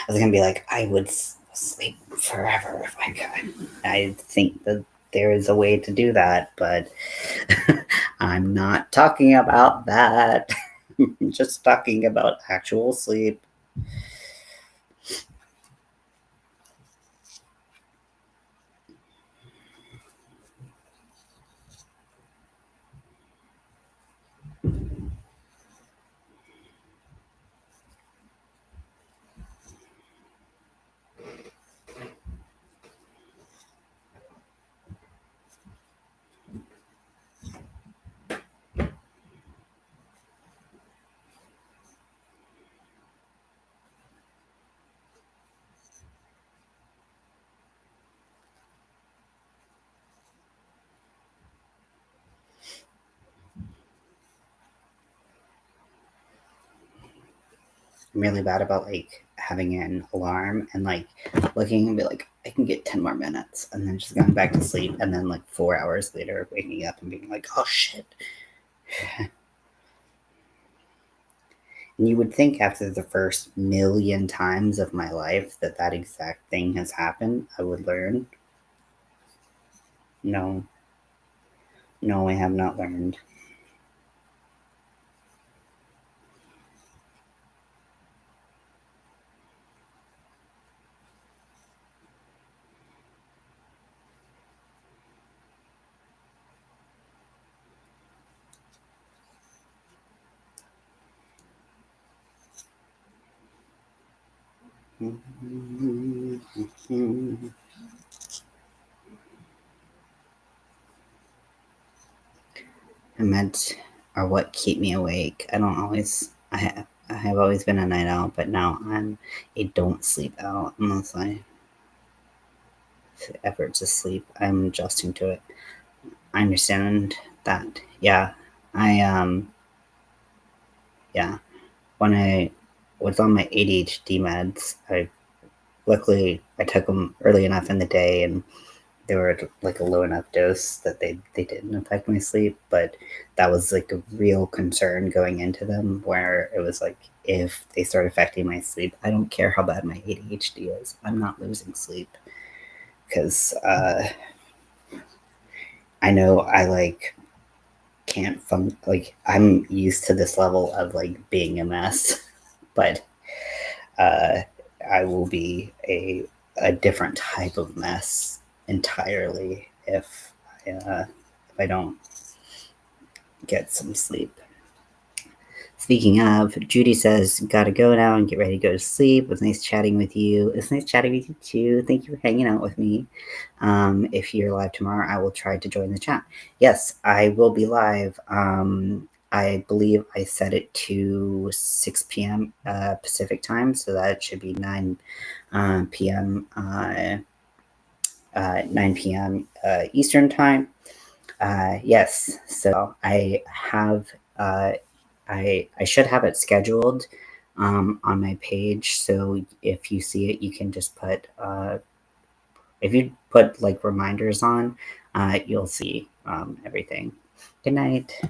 was gonna be like, I would sleep forever if I could. I think that there is a way to do that, but I'm not talking about that. I'm just talking about actual sleep. I'm really bad about like having an alarm and like looking and be like, I can get 10 more minutes, and then just going back to sleep, and then like 4 hours later waking up and being like, oh shit. And you would think after the first million times of my life that that exact thing has happened, I would learn. No, no, I have not learned. Meds are what keep me awake. I don't always. have always been a night owl, but now I'm a don't sleep owl unless I effort to sleep. I'm adjusting to it. I understand that. Yeah, I yeah. When I was on my ADHD meds, luckily I took them early enough in the day, and they were like a low enough dose that they didn't affect my sleep. But that was like a real concern going into them, where it was like, if they start affecting my sleep, I don't care how bad my ADHD is, I'm not losing sleep, because I know I like can't like I'm used to this level of like being a mess, but uh, I will be a different type of mess entirely if I don't get some sleep. Speaking of, Judy says, gotta go now and get ready to go to sleep. It was nice chatting with you. It's nice chatting with you too. Thank you for hanging out with me. If you're live tomorrow, I will try to join the chat. Yes, I will be live. I believe I set it to 6 p.m. Pacific time, so that should be 9 p.m. 9 p.m. Eastern time. Yes, so I have I should have it scheduled on my page. So if you see it, you can just put if you put like reminders on, you'll see everything. Good night.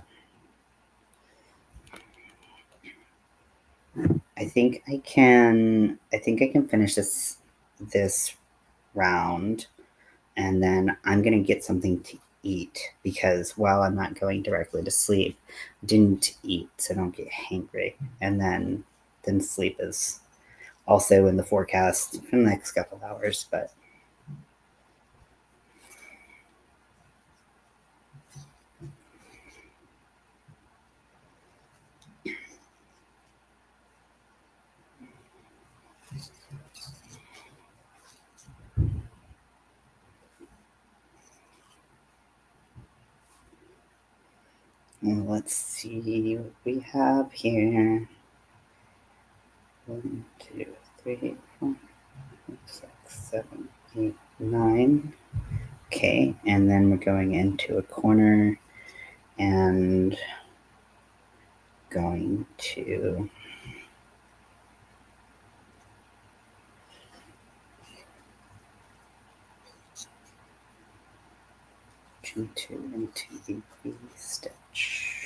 I think I can finish this round, and then I'm gonna get something to eat, because while I'm not going directly to sleep, I didn't eat so I don't get hangry, and then sleep is also in the forecast for the next couple of hours. But let's see what we have here. 1, 2, 3, 4, 5, 6, 7, 8, 9. Okay, and then we're going into a corner and going to into the V stitch.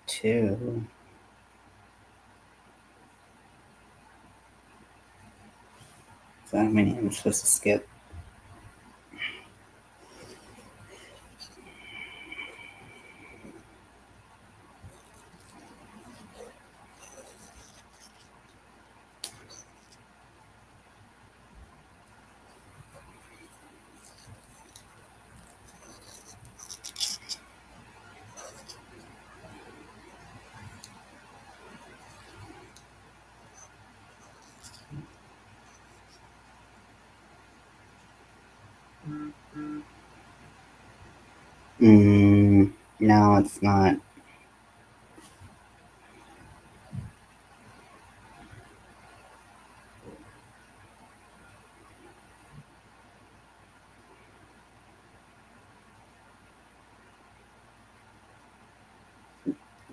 Two. So how many I'm supposed to skip? No, it's not.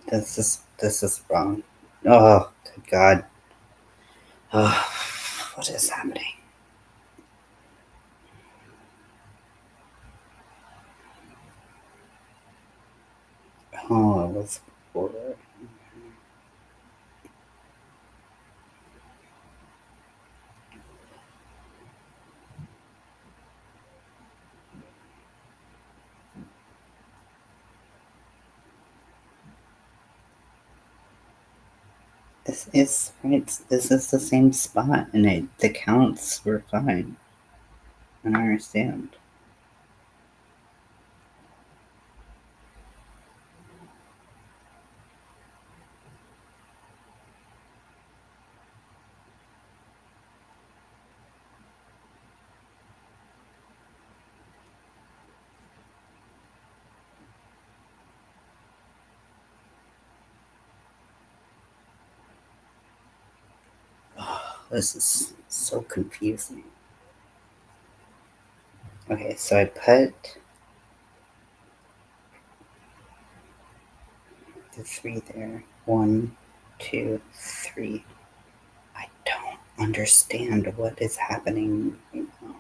This is wrong. Oh, good God. Oh, what is happening? Oh, it was 4. This is right. This is the same spot, and the counts were fine. I don't understand. This is so confusing. Okay, so I put the 3 there. 1, 2, 3. I don't understand what is happening right now.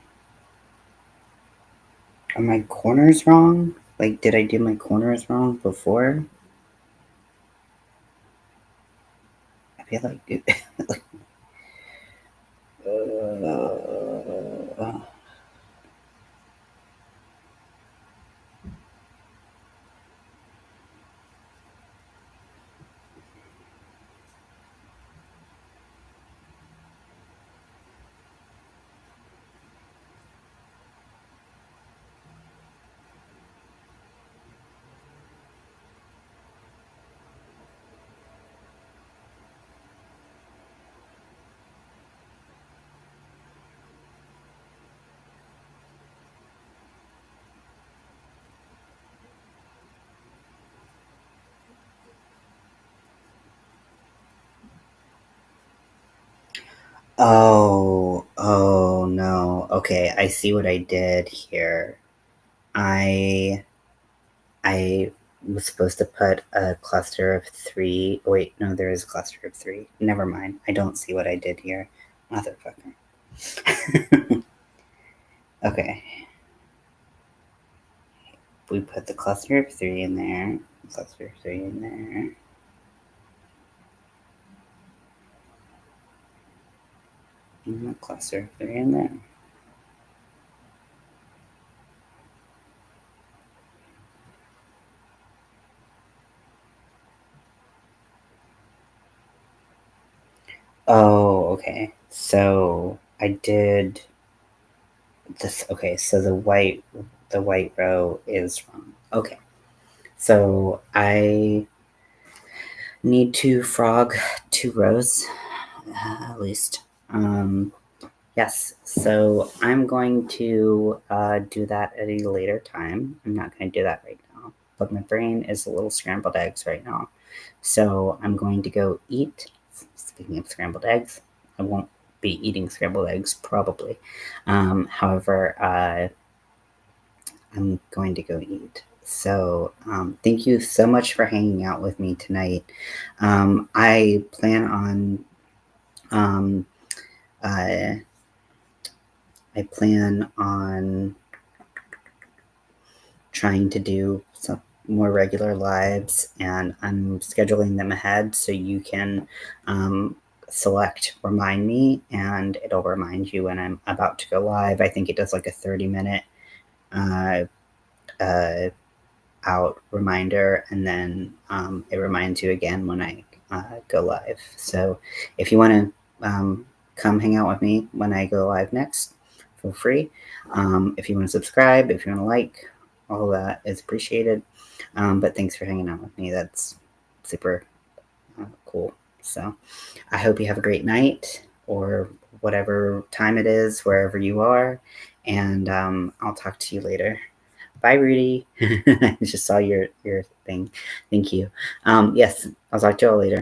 Are my corners wrong? Like, did I do my corners wrong before? I feel like it. Like, oh no. Okay, I see what I did here. I was supposed to put a cluster of 3. Wait, no, there is a cluster of 3. Never mind. I don't see what I did here. Motherfucker. Okay. We put the cluster of 3 in there. Cluster of 3 in there. And the cluster of 3 in there. Oh, okay. So I did this. Okay, so the white row is wrong. Okay, so I need to frog 2 rows at least. Yes, so I'm going to do that at a later time. I'm not going to do that right now, but my brain is a little scrambled eggs right now. So I'm going to go eat. Speaking of scrambled eggs, I won't be eating scrambled eggs probably. However, I'm going to go eat. So thank you so much for hanging out with me tonight. I plan on trying to do some more regular lives, and I'm scheduling them ahead so you can select remind me, and it'll remind you when I'm about to go live. I think it does like a 30-minute out reminder, and then it reminds you again when I go live. So if you want to come hang out with me when I go live next, feel free. If you want to subscribe, if you want to like, all that is appreciated. But thanks for hanging out with me. That's super cool. So I hope you have a great night, or whatever time it is, wherever you are. And I'll talk to you later. Bye, Rudy. I just saw your thing. Thank you. Yes, I'll talk to you all later.